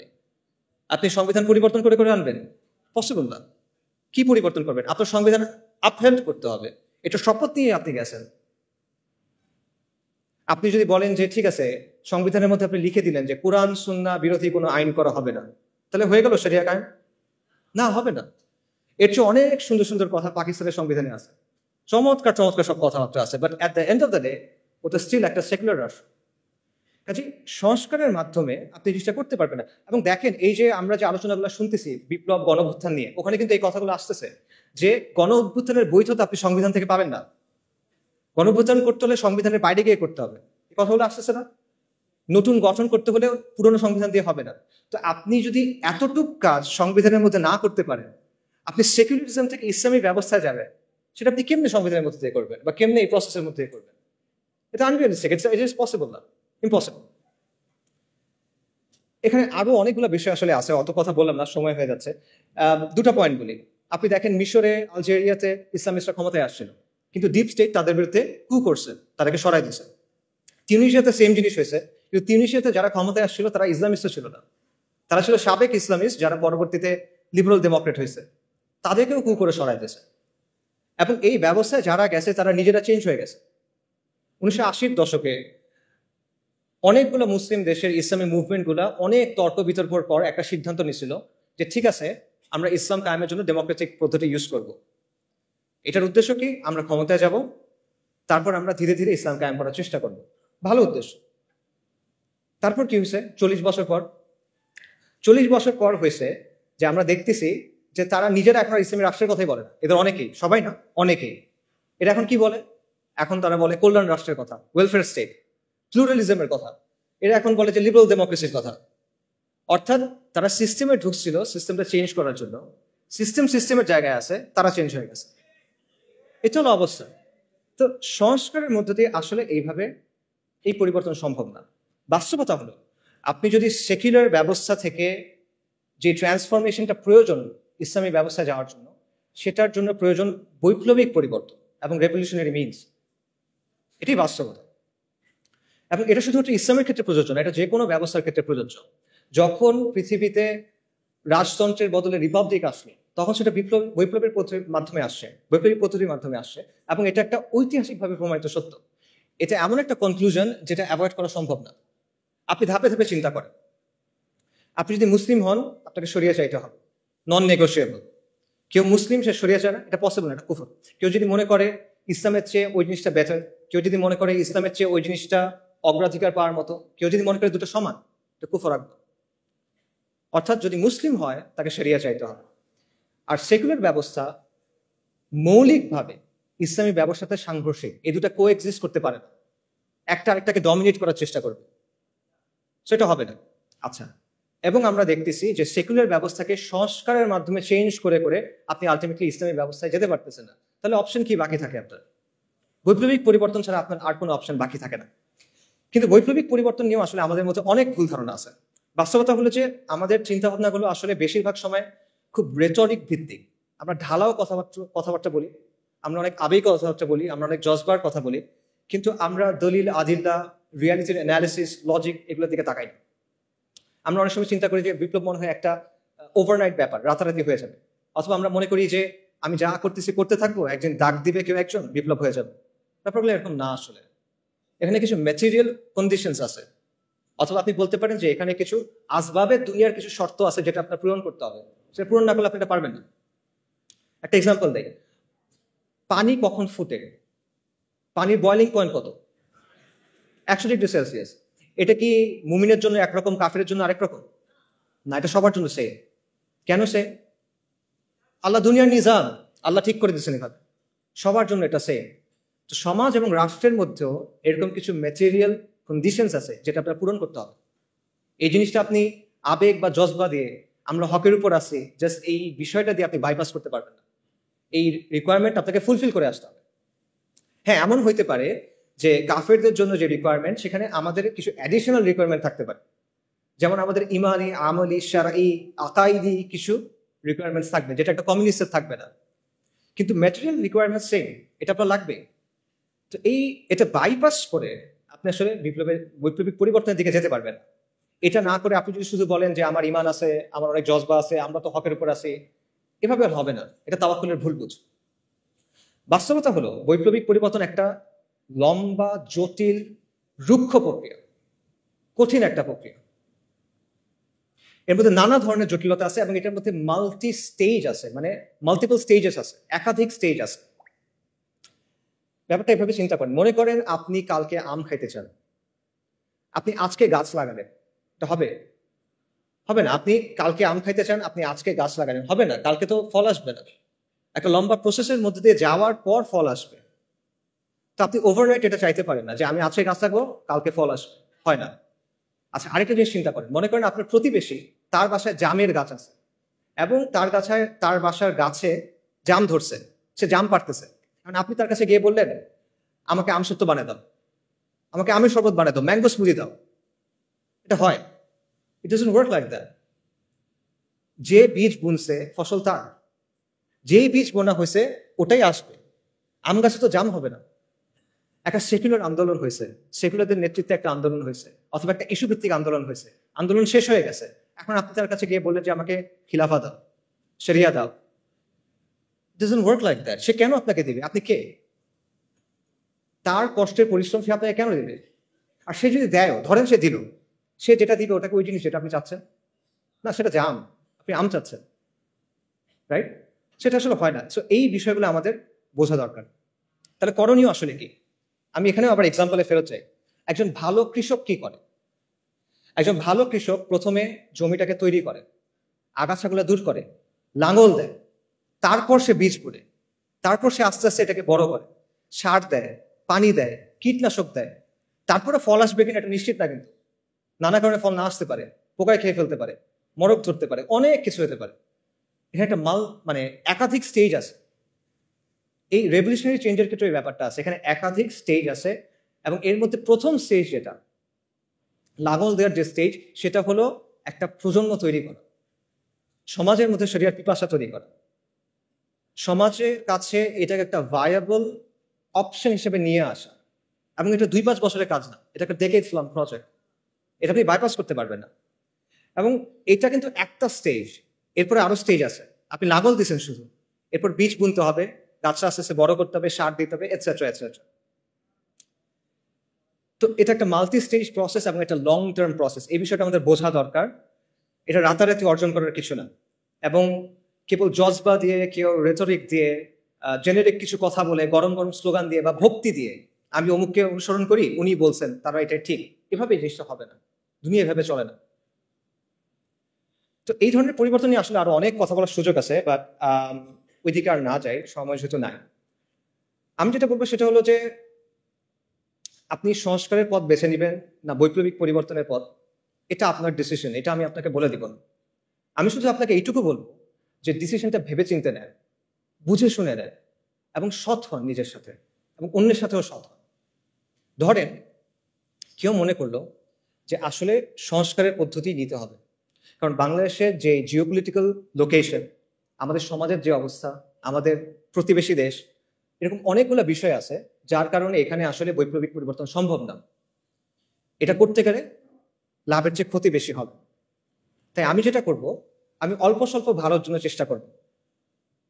আপনি সংবিধান পরিবর্তন করে করে আনবেন? পসিবল না। কি পরিবর্তন করবেন? আপনার সংবিধান আপহেল্ড করতে হবে। এটা শপথ নিয়ে আপনি গেছেন। আপনি যদি বলেন যে ঠিক আছে, সংবিধানের মধ্যে আপনি লিখে দিলেন যে কোরআন সুন্নাহ বিরোধী কোনো আইন করা হবে না, তাহলে হয়ে গেল শরিয়া কায়েম? না, হবে না। এর চেয়ে অনেক সুন্দর সুন্দর কথা পাকিস্তানের সংবিধানে আছে, চমৎকার চমৎকার সব কথাবার্তা আছে, but at the end of the day ওটা স্টিল একটা সেকুলার রাষ্ট্র। কাজে সংস্কারের মাধ্যমে আপনি জিনিসটা করতে পারবেন না। এবং দেখেন, এই যে আমরা যে আলোচনাগুলো শুনতেছি বিপ্লব, গণঅভ্যুত্থান নিয়ে, ওখানে কিন্তু এই কথাগুলো আসতেছে যে গণঅভ্যুত্থানের বৈধতা আপনি সংবিধান থেকে পাবেন না, গণঅভ্যুত্থান করতে হলে সংবিধানের বাইরে গিয়ে করতে হবে। এই কথাগুলো আসতেছে না? নতুন গঠন করতে হলে পুরনো সংবিধান দিয়ে হবে না। তো আপনি যদি এতটুক কাজ সংবিধানের মধ্যে না করতে পারেন, আপনি সেকুলারিজম থেকে ইসলামী ব্যবস্থায় যাবেন, সেটা আপনি কেমনে সংবিধানের মধ্যে দিয়ে করবেন বা কেমনে এই প্রসেসের মধ্যে দিয়ে করবেন? এটা আনরিয়ালিস্টিক, ইট ইজ পসিবল না, ইম্পসিবল। এখানে আরো অনেকগুলো বিষয় আসলে আছে, অত কথা বললাম না, সময় হয়ে যাচ্ছে। দুটো পয়েন্ট বলি। আপনি দেখেন মিশরে, আলজেরিয়াতে ইসলামিস্টরা ক্ষমতায় আসছিল, কিন্তু ডিপ স্টেট তাদের বিরুদ্ধে কু করছে, তাদেরকে সরাই দিয়েছে। তিউনিসিয়াতে সেম জিনিস হয়েছে, কিন্তু তিউনিসিয়াতে যারা ক্ষমতায় আসছিল তারা ইসলামিস্ট ছিল না, তারা ছিল সাবেক ইসলামিস্ট যারা পরবর্তীতে লিবারাল ডেমোক্রেট হয়েছে, তাদেরকেও কু করে সরাই দিয়েছে। এবং এই ব্যবস্থায় যারা গেছে তারা নিজেরা চেঞ্জ হয়ে গেছে। 1980-র দশকে অনেকগুলো মুসলিম দেশের ইসলামী মুভমেন্টগুলো অনেক তর্ক বিতর্কের পর একটা সিদ্ধান্ত নিয়েছিল যে ঠিক আছে, আমরা ইসলাম কায়েমের জন্য ডেমোক্রেটিক পদ্ধতি ইউজ করব। এটার উদ্দেশ্য কি? আমরা ক্ষমতায় যাব, তারপর আমরা ধীরে ধীরে ইসলাম কায়েম করার চেষ্টা করব। ভালো উদ্দেশ্য। তারপর কি হয়েছে? 40 বছর পর হয়েছে যে আমরা দেখতেছি যে তারা নিজেরা এখন ইসলামী রাষ্ট্রের কথাই বলে না। এদের অনেকেই, সবাই না, অনেকেই এটা এখন কি বলে? এখন তারা বলে কল্যাণ রাষ্ট্রের কথা, ওয়েলফেয়ার স্টেট, প্লুরালিজমের কথা। এরা এখন বলে যে লিবারাল ডেমোক্রেসির কথা। অর্থাৎ তারা সিস্টেমে ঢুকছিল সিস্টেমটা চেঞ্জ করার জন্য, সিস্টেমের জায়গায় আছে, তারা চেঞ্জ হয়ে গেছে। এটা হলো অবস্থা। তো সংস্কারের মধ্য দিয়ে আসলে এইভাবে এই পরিবর্তন সম্ভব না। বাস্তবতা হলো আপনি যদি সেকুলার ব্যবস্থা থেকে যে ট্রান্সফরমেশনটা প্রয়োজন ইসলামী ব্যবস্থায় যাওয়ার জন্য, সেটার জন্য প্রয়োজন বৈপ্লবিক পরিবর্তন এবং রেভলিউশনারি মিনস। এটাই বাস্তবতা। এবং এটা শুধুমাত্র ইসলামের ক্ষেত্রে প্রযোজ্য না, এটা যে কোনো ব্যবস্থার ক্ষেত্রে প্রযোজ্য। যখন পৃথিবীতে রাজতন্ত্রের বদলে রিপাবলিক আসলো, তখন সেটা বৈপ্লবের মাধ্যমে আসছে, বৈপ্লবিক পদ্ধতির মাধ্যমে আসছে। এবং এটা একটা ঐতিহাসিকভাবে প্রমাণিত সত্য। এটা এমন একটা কনক্লুশন যেটা অ্যাভয়েড করা সম্ভব না। আপনি ধাপে ধাপে চিন্তা করেন। আপনি যদি মুসলিম হন, আপনাকে শরিয়া চাইতে হবে, নন নেগোশিয়েবল। কেউ মুসলিম, সে শরিয়া চায় না, এটা পসিবল না, এটা কুফর। কেউ যদি মনে করে ইসলামের চেয়ে ওই জিনিসটা বেটার, কেউ যদি মনে করে ইসলামের চেয়ে ওই জিনিসটা অগ্রাধিকার পাওয়ার মতো, কেউ যদি মনে করে দুটো সমান, এটা কুফর রাখবে। অর্থাৎ যদি মুসলিম হয় তাকে শরিয়া চাইতে হবে। আর সেকুলার ব্যবস্থা মৌলিকভাবে ইসলামী ব্যবস্থাতে সাংঘর্ষিক, এই দুটা কো এক্সিস্ট করতে পারে না। একটা আরেকটাকে ডমিনেট করার চেষ্টা করবে, সেটা হবে না। আচ্ছা, এবং আমরা দেখতেছি যে সেকুলার ব্যবস্থাকে সংস্কারের মাধ্যমে চেঞ্জ করে করে আপনি আলটিমেটলি ইসলামী ব্যবস্থায় যেতে পারতেছেন না। তাহলে অপশন কি বাকি থাকে আপনার? বৈপ্লবিক পরিবর্তন ছাড়া আপনার আর কোনো অপশন বাকি থাকে না। কিন্তু বৈপ্লবিক পরিবর্তন নিয়েও আসলে আমাদের মধ্যে অনেক ভুল ধারণা আছে। বাস্তবতা হলো যে আমাদের চিন্তা ভাবনাগুলো আসলে বেশিরভাগ সময় খুব রেটরিক ভিত্তিক। আমরা ঢালাও কথাবার্তা বলি, আমরা অনেক আবেগ কথাবার্তা বলি, আমরা অনেক জজবার কথা বলি, কিন্তু আমরা দলিল, আদিল্লা, রিয়ালিটির অ্যানালিসিস, লজিক এগুলোর দিকে তাকাই না। আমরা অনেক সময় চিন্তা করি যে বিপ্লব মনে হয় একটা ওভারনাইট ব্যাপার, রাতারাতি হয়ে যাবে। অথবা আমরা মনে করি যে আমি যা করতেছি করতে থাকবো, একদিন ডাক দিবে কেউ একজন, বিপ্লব হয়ে যাবে। ব্যাপারগুলো এরকম না। আসলে এখানে কিছু ম্যাটেরিয়াল কন্ডিশনস আছে, অথবা আপনি বলতে পারেন যে এখানে কিছু আসবাবের দুনিয়ার কিছু শর্ত আছে যেটা আপনার পূরণ করতে হবে। সেটা পূরণ না করলে আপনি এটা পারবেন না। একটা এক্সাম্পল দেই, পানি কখন ফুটে? পানির বয়লিং পয়েন্ট কত? 100°C। এটা কি মুমিনের জন্য একরকম, কাফেরের জন্য আরেক রকম? না, এটা সবার জন্য সেম। কেন সে? আল্লাহ দুনিয়ার নিজাম, আল্লাহ ঠিক করে দিচ্ছেন এভাবে, সবার জন্য এটা সেম। তো সমাজ এবং রাষ্ট্রের মধ্যেও এরকম কিছু ম্যাটেরিয়াল কন্ডিশনস আছে যেটা আপনার পূরণ করতে হবে। এই জিনিসটা আপনি আবেগ বা জজবা দিয়ে, আমরা হকের উপর আছি, জাস্ট এই বিষয়টা দিয়ে আপনি বাইপাস করতে পারবেন না। এই রিকোয়ারমেন্ট আপনাকে ফুলফিল করে আসতে হবে। হ্যাঁ, এমন হইতে পারে যে কাফেরদের জন্য যে রিকোয়ারমেন্ট, সেখানে আমাদের কিছু অ্যাডিশনাল রিকোয়ারমেন্ট থাকতে পারে। যেমন আমাদের ইমানি, আমলি, শারঈ, আকাইদি কিছু রিকোয়ারমেন্টস থাকবে, যেটা একটা কমিউনিস্টের থাকবে না। কিন্তু ম্যাটেরিয়াল রিকোয়ারমেন্ট সেম, এটা আপনার লাগবে। তো এটা বাইপাস করে আপনি আসলে বৈপ্লবিক পরিবর্তনের দিকে যেতে পারবেন। এটা না করে আপনি যদি শুধু বলেন যে আমার ইমান আছে, আমার অনেক জজবা আছে, আমরা তো হকের উপর আছি, এভাবে আর হবে না। এটা তাওয়াক্কুলের ভুল বুঝ। বাস্তবতা হলো বৈপ্লবিক পরিবর্তন একটা লম্বা, জটিল, রুক্ষ প্রক্রিয়া, কঠিন একটা প্রক্রিয়া। এর মধ্যে নানা ধরনের জটিলতা আছে এবং এটার মধ্যে মাল্টি স্টেজ আছে, মানে মাল্টিপল স্টেজেস আছে, একাধিক স্টেজ আছে। ব্যাপারটা এভাবে চিন্তা করেন, মনে করেন আপনি কালকে আম খাইতে চান, আপনি আজকে গাছ লাগালেন, এটা হবে? হবে না। আপনি কালকে আম খাইতে চান, আপনি আজকে গাছ লাগালেন, হবে না, কালকে তো ফল আসবে না। একটা লম্বা প্রসেসের মধ্যে দিয়ে যাওয়ার পর ফল আসবে। তো আপনি ওভারনাইট এটা চাইতে পারেন না যে আমি আজকে গাছ লাগাবো, কালকে ফল আসবে, হয় না। আচ্ছা, আরেকটা জিনিস চিন্তা করেন, মনে করেন আপনার প্রতিবেশী, তার বাসায় জামের গাছ আছে এবং তার বাসার গাছে জাম ধরছে, সে জাম পাড়তেছে। কারণ আপনি তার কাছে গিয়ে বললেন, আমাকে আমসত্ত্ব বানিয়ে দাও, আমাকে আমের শরবত বানিয়ে দাও, ম্যাঙ্গো স্মুদি দাও। এটা হয়? It doesn't work like that. যে বীজ বুনছে ফসল তার, যেই বীজ বোনা হয়েছে ওটাই আসবে। আম গাছে তো জাম হবে না। একটা সেকুলার আন্দোলন হয়েছে, সেকুলারদের নেতৃত্বে একটা আন্দোলন হয়েছে, অথবা একটা ইস্যু ভিত্তিক আন্দোলন হয়েছে, আন্দোলন শেষ হয়ে গেছে। এখন আপনি তার কাছে গিয়ে বললেন যে আমাকে খিলাফা দাও, শরিয়া দাও। Doesn't work like that. সে কেন আপনাকে দিবে? আপনি কে? তার কষ্টের পরিশ্রম সে আপনাকে কেন দিবে? আর সে যদি দেয়, ধরেন সে দিল, সে যেটা দিবে ওটাকে ওই জিনিস যেটা আপনি চাচ্ছেন না, সেটা জাম, আপনি আম চাচ্ছেন, রাইট? সেটা আসলে হয় না। সো এই বিষয়গুলো আমাদের বোঝা দরকার। তাহলে করণীয় আসলে কি? আমি এখানেও আবার এক্সাম্পলে ফেরত চাই। একজন ভালো কৃষক কি করে? একজন ভালো কৃষক প্রথমে জমিটাকে তৈরি করে, আগাছাগুলো দূর করে, লাঙল দেয়, তারপর সে বীজ বুনে, তারপর সে আস্তে আস্তে এটাকে বড় করে, সার দেয়, পানি দেয়, কীটনাশক দেয়। তারপরে ফল আসবে কিনা এটা নিশ্চিত না, কিন্তু নানা কারণে ফল না আসতে পারে, পোকায় খেয়ে ফেলতে পারে, মরক ধরতে পারে, অনেক কিছু হতে পারে। এখানে একটা মানে একাধিক স্টেজ আছে। এই রেভলিউশনারি চেঞ্জের ক্ষেত্রে এই ব্যাপারটা আছে, এখানে একাধিক স্টেজ আছে। এবং এর মধ্যে প্রথম স্টেজ যেটা, লাঙল দেওয়ার যে স্টেজ, সেটা হলো একটা প্রজন্ম তৈরি করা, সমাজের মধ্যে শরিয়ার পিপাসা তৈরি করা, সমাজের কাছে এটাকে একটা ভায়াবল অপশন হিসেবে নিয়ে আসা। এবং এটা 2-5 বছরের কাজ না, এটা একটা ডেকেডস লং প্রজেক্ট, এটা আপনি বাইপাস করতে পারবেন না। এবং এটা কিন্তু একটা স্টেজ, এরপরে আরো স্টেজ আছে। আপনি লাঙল দিচ্ছেন শুধু, এরপর বীজ বুনতে হবে, গাছটা আস্তে আস্তে বড় করতে হবে, সার দিতে হবে, এটসেট্রা এটসেট্রা। তো এটা একটা মাল্টি স্টেজ প্রসেস এবং একটা লং টার্ম প্রসেস। এই বিষয়টা আমাদের বোঝা দরকার। এটা রাতারাতি অর্জন করার কিছু না। এবং কেবল জজবা দিয়ে, কেউ রেটরিক দিয়ে, জেনেরিক কিছু কথা বলে, গরম গরম স্লোগান দিয়ে বা ভক্তি দিয়ে, আমি অমুককে অনুসরণ করি, উনি বলছেন তারা এটা ঠিক, এভাবে এই জিনিসটা হবে না। দুনিয়া এভাবে চলে না। তো এই ধরনের পরিবর্তন নিয়ে আসলে আরো অনেক কথা বলার সুযোগ আছে, বাট ওইদিকে আর না যাই, সময় যেহেতু নাই। আমি যেটা বলবো সেটা হলো যে, আপনি সংস্কারের পথ বেছে নেবেন না বৈপ্লবিক পরিবর্তনের পথ, এটা আপনার ডিসিশন, এটা আমি আপনাকে বলে দিব না। আমি শুধু আপনাকে এইটুকু বলবো যে ডিসিশনটা ভেবে চিন্তে নেন, বুঝে শুনে নেন, এবং সৎ হন নিজের সাথে এবং অন্যের সাথেও সৎ হন। ধরেন কেউ মনে করলো যে আসলে সংস্কারের পদ্ধতি নিতে হবে, কারণ বাংলাদেশের যে জিওপলিটিক্যাল লোকেশন, আমাদের সমাজের যে অবস্থা, আমাদের প্রতিবেশী দেশ, এরকম অনেকগুলো বিষয় আছে যার কারণে এখানে আসলে বৈপ্লবিক পরিবর্তন সম্ভব না। এটা করতে গেলে লাভের চেয়ে ক্ষতি বেশি হবে। তাই আমি যেটা করব, আমি অল্প স্বল্প ভালোর জন্য চেষ্টা করব,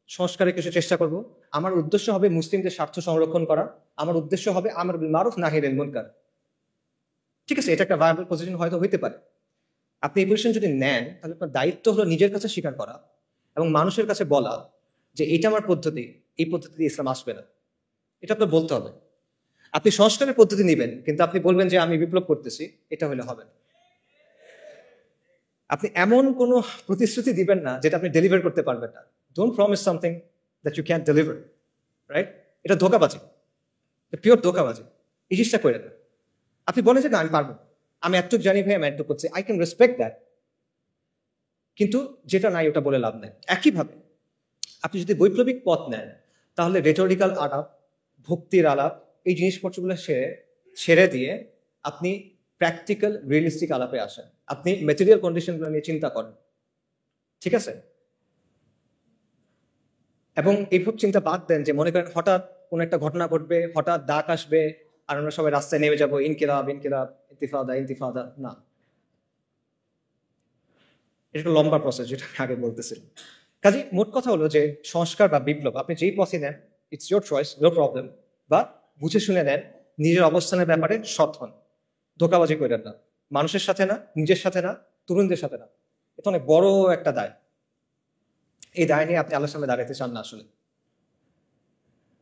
সংস্কারের কিছু চেষ্টা করব। আমার উদ্দেশ্য হবে মুসলিমদের স্বার্থ সংরক্ষণ করা, আমার উদ্দেশ্য হবে আমর বিল মারুফ নাহি আনিল মুনকার। ঠিক আছে, এটা একটা ভায়াবল পজিশন হয়তো হইতে পারে। আপনি এই পজিশন যদি নেন, তাহলে আপনার দায়িত্ব হলো নিজের কাছে স্বীকার করা এবং মানুষের কাছে বলা যে এটা আমার পদ্ধতি, এই পদ্ধতি ইসলাম আসবে না, এটা আপনার বলতে হবে। আপনি সংস্কারের পদ্ধতি নেবেন, কিন্তু আপনি বলবেন যে আমি বিপ্লব করতেছি, এটা হলে হবে না। আপনি এমন কোনো প্রতিশ্রুতি দিবেন না যেটা আপনি ডেলিভার করতে পারবেন না। Don't promise something that you can deliver, right? এটা ধোকাবাজি, পিওর ধোকাবাজি। এই জিনিসটা করে দেন। আপনি বলেন যে না আমি পারবো, আমি এতটুকু জানি ভাই, আমি এতটুকু করছি, আই ক্যান রেসপেক্ট দ্যাট, কিন্তু যেটা নাই ওটা বলে লাভ নেই। একইভাবে আপনি যদি বৈপ্লবিক পথ নেন, তাহলে রেটোরিক্যাল আলাপ, ভক্তির আলাপ, এই জিনিসপত্রগুলো ছেড়ে দিয়ে আপনি প্র্যাকটিক্যাল রিয়েলিস্টিক আলাপে আসেন। আপনি ম্যাটেরিয়াল কন্ডিশনগুলো নিয়ে চিন্তা করেন, ঠিক আছে? এবং এইসব চিন্তা বাদ দেন যে মনে করেন হঠাৎ কোনো একটা ঘটনা ঘটবে, হঠাৎ ডাক আসবে, আর আমরা সবাই রাস্তায় নেমে যাবো, ইনকিলাব ইনকিলাব, ইন্তিফাদা ইন্তিফাদা। না, এটা একটা লম্বা প্রসেস, যেটা আমি আগে বলতেছিলাম। কাজে মোট কথা হলো যে সংস্কার বা বিপ্লব আপনি যেই পথে নেন, it's your choice, no problem. বা বুঝে শুনে নেন, নিজের অবস্থানের ব্যাপারে সৎ হন, ধোকাবাজি করেন না, মানুষের সাথে না, নিজের সাথে না, তরুণদের সাথে না। এটা অনেক বড় একটা দায়। এই দায় নিয়ে আপনি আল্লাহর সামনে দাঁড়াতে চান না আসলে।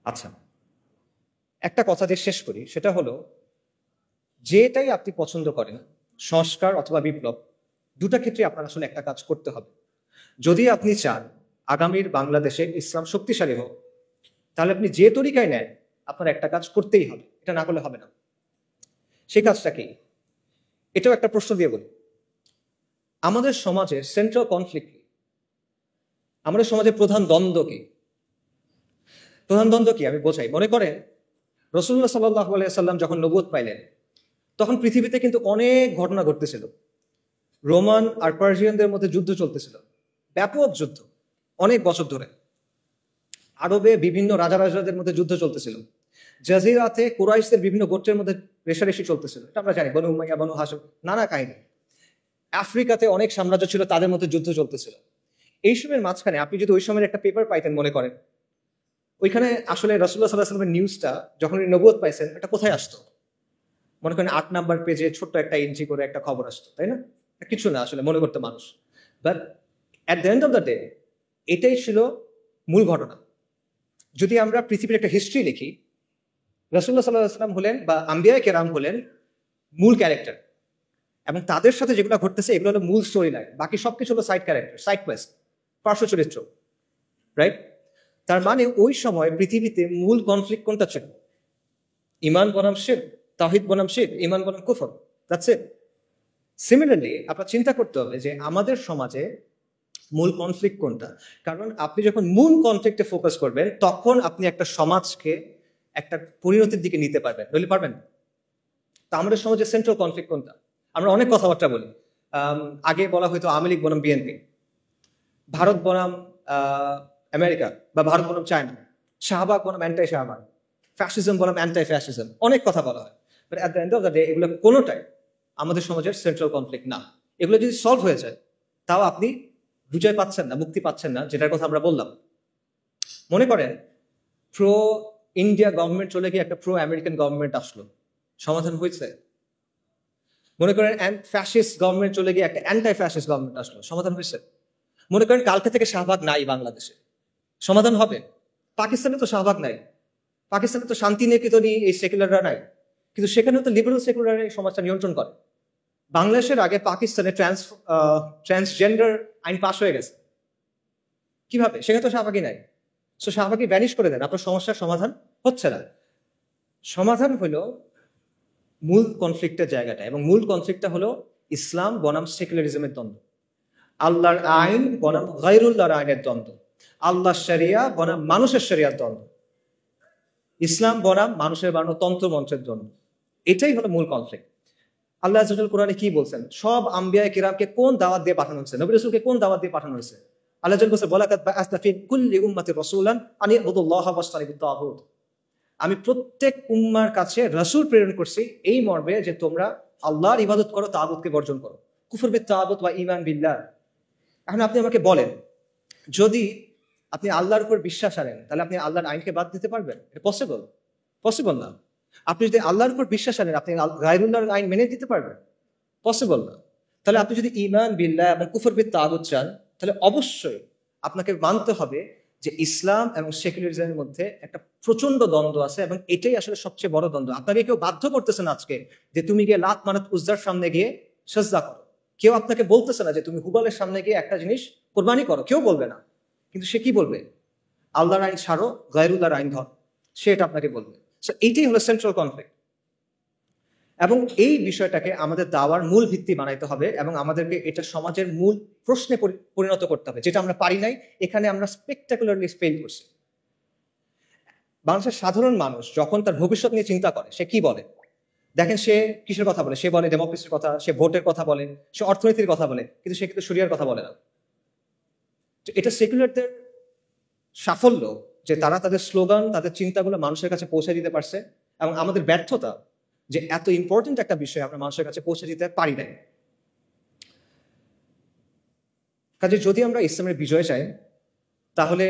আচ্ছা, একটা কথা দিয়ে শেষ করি, সেটা হলো যেটাই আপনি পছন্দ করেন, সংস্কার অথবা বিপ্লব, দুটা ক্ষেত্রে আপনার আসলে একটা কাজ করতে হবে। যদি আপনি চান আগামীর বাংলাদেশে ইসলাম শক্তিশালী হোক, তাহলে আপনি যে তরিকায় নেন, আপনার একটা কাজ করতেই হবে, এটা না করলে হবে না। সেই কাজটা কি? এটাও একটা প্রশ্ন দিয়ে বলি, আমাদের সমাজের সেন্ট্রাল কনফ্লিক্ট কি? আমাদের সমাজের প্রধান দ্বন্দ্ব কি? প্রধান দ্বন্দ্ব কি আমি বোঝাই। মনে করেন রাসূলুল্লাহ সাল্লাল্লাহু আলাইহি সাল্লাম যখন নবুয়ত পাইলেন, তখন পৃথিবীতে কিন্তু অনেক ঘটনা ঘটতেছিল। রোমান আর পার্সিয়ানদের মধ্যে যুদ্ধ চলতেছিল, ব্যাপক যুদ্ধ, অনেক বছর ধরে। আরবে বিভিন্ন রাজাদের মধ্যে যুদ্ধ চলতেছিল। জাজিরাতে কুরাইশদের বিভিন্ন গোত্রের মধ্যে রেষারেষি চলতেছিল, এটা আমরা জানি, বনু উমাইয়া, বনু হাশিম, নানা কাহিনী। আফ্রিকাতে অনেক সাম্রাজ্য ছিল, তাদের মধ্যে যুদ্ধ চলতেছিল। এইসবের মাঝখানে আপনি যদি ওই সময়ের একটা পেপার পাইতেন, মনে করেন ওইখানে আসলে রাসূলুল্লাহ সাল্লাল্লাহু আলাইহি ওয়াসাল্লামের নিউজটা যখন উনি নবুয়ত পাইছেন, এটা কোথায় আসতো? মনে করেন 8 নাম্বার পেজে ছোট্ট একটা ইঞ্চি করে একটা খবর আসতো, তাই না? কিছু না আসলে মনে করতো মানুষ, but at the end of the day এটাই ছিল মূল ঘটনা। যদি আমরা পৃথিবীর একটা হিস্ট্রি লিখি, রাসূলুল্লাহ সাল্লাল্লাহু আলাইহি ওয়াসাল্লাম হলেন বা আম্বিয়া কেরাম হলেন মূল ক্যারেক্টার, এবং তাদের সাথে যেগুলো ঘটতেছে এগুলো হলো মূল স্টোরি লাইন, বাকি সবকিছু হলো সাইড ক্যারেক্টার, সাইড কোয়েস্ট, পার্শ্ব চরিত্র, রাইট? তার মানে ওই সময় পৃথিবীতে মূল কনফ্লিক্ট কোনটা ছিল? ইমান বনাম শিরক, তাওহীদ বনাম শিরক, ইমান বনাম কুফর, দ্যাটস ইট। সিমিলারলি আপনার চিন্তা করতে হবে যে আমাদের সমাজে মূল কনফ্লিক্ট কোনটা। কারণ আপনি যখন মূল কনফ্লিক্টে ফোকাস করবেন, তখন আপনি একটা সমাজকে একটা পরিণতির দিকে নিতে পারবেন, নইলে পারবেন না। তা আমাদের সমাজে সেন্ট্রাল কনফ্লিক্ট কোনটা? আমরা অনেক কথাবার্তা বলি। আগে বলা হয়তো আওয়ামী লীগ বনাম বিএনপি, ভারত বনাম আমেরিকা, বা ভারত বনাম চায়না, শাহবাগ বনাম অ্যান্টাই শাহবাগ, ফ্যাসিজম বনাম অ্যান্টাই ফ্যাসিজম, অনেক কথা বলা হয়। But at the end of the day এগুলো কোনোটাই আমাদের সমাজের সেন্ট্রাল কনফ্লিক্ট না। এগুলো যদি সলভ হয়ে যায়, তাও আপনি বিজয় পাচ্ছেন না, মুক্তি পাচ্ছেন না, যেটার কথা আমরা বললাম। মনে করেন প্রো ইন্ডিয়া গভর্নমেন্ট চলে গিয়ে একটা প্রো আমেরিকান গভর্নমেন্ট আসলো, সমাধান হয়েছে? মনে করেন ফ্যাসিস্ট গভর্নমেন্ট চলে গিয়ে একটা অ্যান্টাই ফ্যাসিস্ট গভর্নমেন্ট আসলো, সমাধান হয়েছে? মনে করেন কালকে থেকে শাহবাগ নাই বাংলাদেশে, সমাধান হবে? পাকিস্তানে তো শাহবাগ নাই, পাকিস্তানে তো শান্তি নিকেতনই এই সেকুলাররা নাই, কিন্তু সেখানেও তো লিবারেল সেকুলার এই সমাজটা নিয়ন্ত্রণ করে। বাংলাদেশের আগে পাকিস্তানে ট্রান্সজেন্ডার আইন পাশ হয়ে গেছে, কিভাবে? সেখানে তো শাহবাগই নাই। সো শাহবাগি ভ্যানিশ করে দেন, আপনার সমস্যার সমাধান হচ্ছে না। সমাধান হলো মূল কনফ্লিক্টের জায়গাটা, এবং মূল কনফ্লিক্টটা হলো ইসলাম বনাম সেকুলারিজমের দ্বন্দ্ব, আল্লাহর আইন বনাম গায়রুল্লাহর আইনের দ্বন্দ্ব, আল্লাহর শরিয়া বনাম মানুষের শরিয়ার দ্বন্দ্ব, ইসলাম বনাম মানুষের বানানো তন্ত্র মন্ত্রের দ্বন্দ্ব। এটাই হলো মূল কনফ্লিক্ট। আল্লাহ আযজা ওয়া জাল্লা কোরআনে কি বলছেন? সব আম্বিয়া কিরামকে কোন দাওয়াত দিয়ে পাঠানো হয়েছে? নবী রাসূলকে কোন দাওয়াত দিয়ে পাঠানো হয়েছে? আল্লাহ আযজা ওয়া জাল্লা বলছে, ওয়ালাকাদ বাআসনা ফি কুল্লি উম্মাতির রাসূলান আন ইবুদুল্লাহা ওয়াজতানিবুত তাগুত। আমি প্রত্যেক উম্মার কাছে রাসূল প্রেরণ করছি এই মর্মে যে তোমরা আল্লাহর ইবাদত করো, তাগুতকে বর্জন করো। কুফর বিত তাগুত ওয়া ঈমান বিল্লাহ। এখন আপনি আমাকে বলেন, যদি আপনি আল্লাহর উপর বিশ্বাস আনেন, তাহলে আপনি আল্লাহর আইনকে বাদ দিতে পারবেন? এটা পসিবল? পসিবল না। আপনি যদি আল্লাহর উপর বিশ্বাস আনেন, আপনি গায়রুল্লাহর আইন মেনে দিতে পারবেন? পসিবল না। তাহলে আপনি যদি ঈমান বিল্লাহ এবং কুফর বিত তাগুত চান, তাহলে অবশ্যই আপনাকে মানতে হবে যে ইসলাম এবং সেকুলারিজমের মধ্যে একটা প্রচন্ড দ্বন্দ্ব আছে, এবং এটাই আসলে সবচেয়ে বড় দ্বন্দ্ব। আপনাকে কেউ বাধ্য করতেছে না আজকে যে তুমি গিয়ে লাত মানাত উজ্জার সামনে গিয়ে সাজদা করো। কেউ আপনাকে বলতেছে না যে তুমি হুবলের সামনে গিয়ে একটা জিনিস কোরবানি করো, কেউ বলবে না। কিন্তু সে কি বলবে? আল্লাহর আইন ছাড়ো, গায়রুল্লাহর আইন ধর, সে এটা আপনাকে বলবে। সো এইটাই হলো সেন্ট্রাল কনফ্লিক্ট, এবং এই বিষয়টাকে আমাদের দাওয়ার মূল ভিত্তি বানাইতে হবে, এবং আমাদেরকে এটা সমাজের মূল প্রশ্নে পরিণত করতে হবে, যেটা আমরা পারি নাই। এখানে আমরা স্পেকটাকুলারলি ফেল করছি। বাংলাদেশের সাধারণ মানুষ যখন তার ভবিষ্যৎ নিয়ে চিন্তা করে, সে কি বলে দেখেন? সে কিসের কথা বলে? সে বলে ডেমোক্রেসির কথা, সে ভোটের কথা বলে, সে অর্থনীতির কথা বলে, কিন্তু সে কিন্তু শরিয়ার কথা বলে না। এটা সেকুলারদের সাফল্য যে তারা তাদের স্লোগান, তাদের চিন্তাগুলো মানুষের কাছে পৌঁছে দিতে পারছে, এবং আমাদের ব্যর্থতা যে এত ইম্পর্টেন্ট একটা বিষয় আমরা মানুষের কাছে পৌঁছে দিতে পারি নাই। কাজে যদি আমরা ইসলামের বিজয় চাই, তাহলে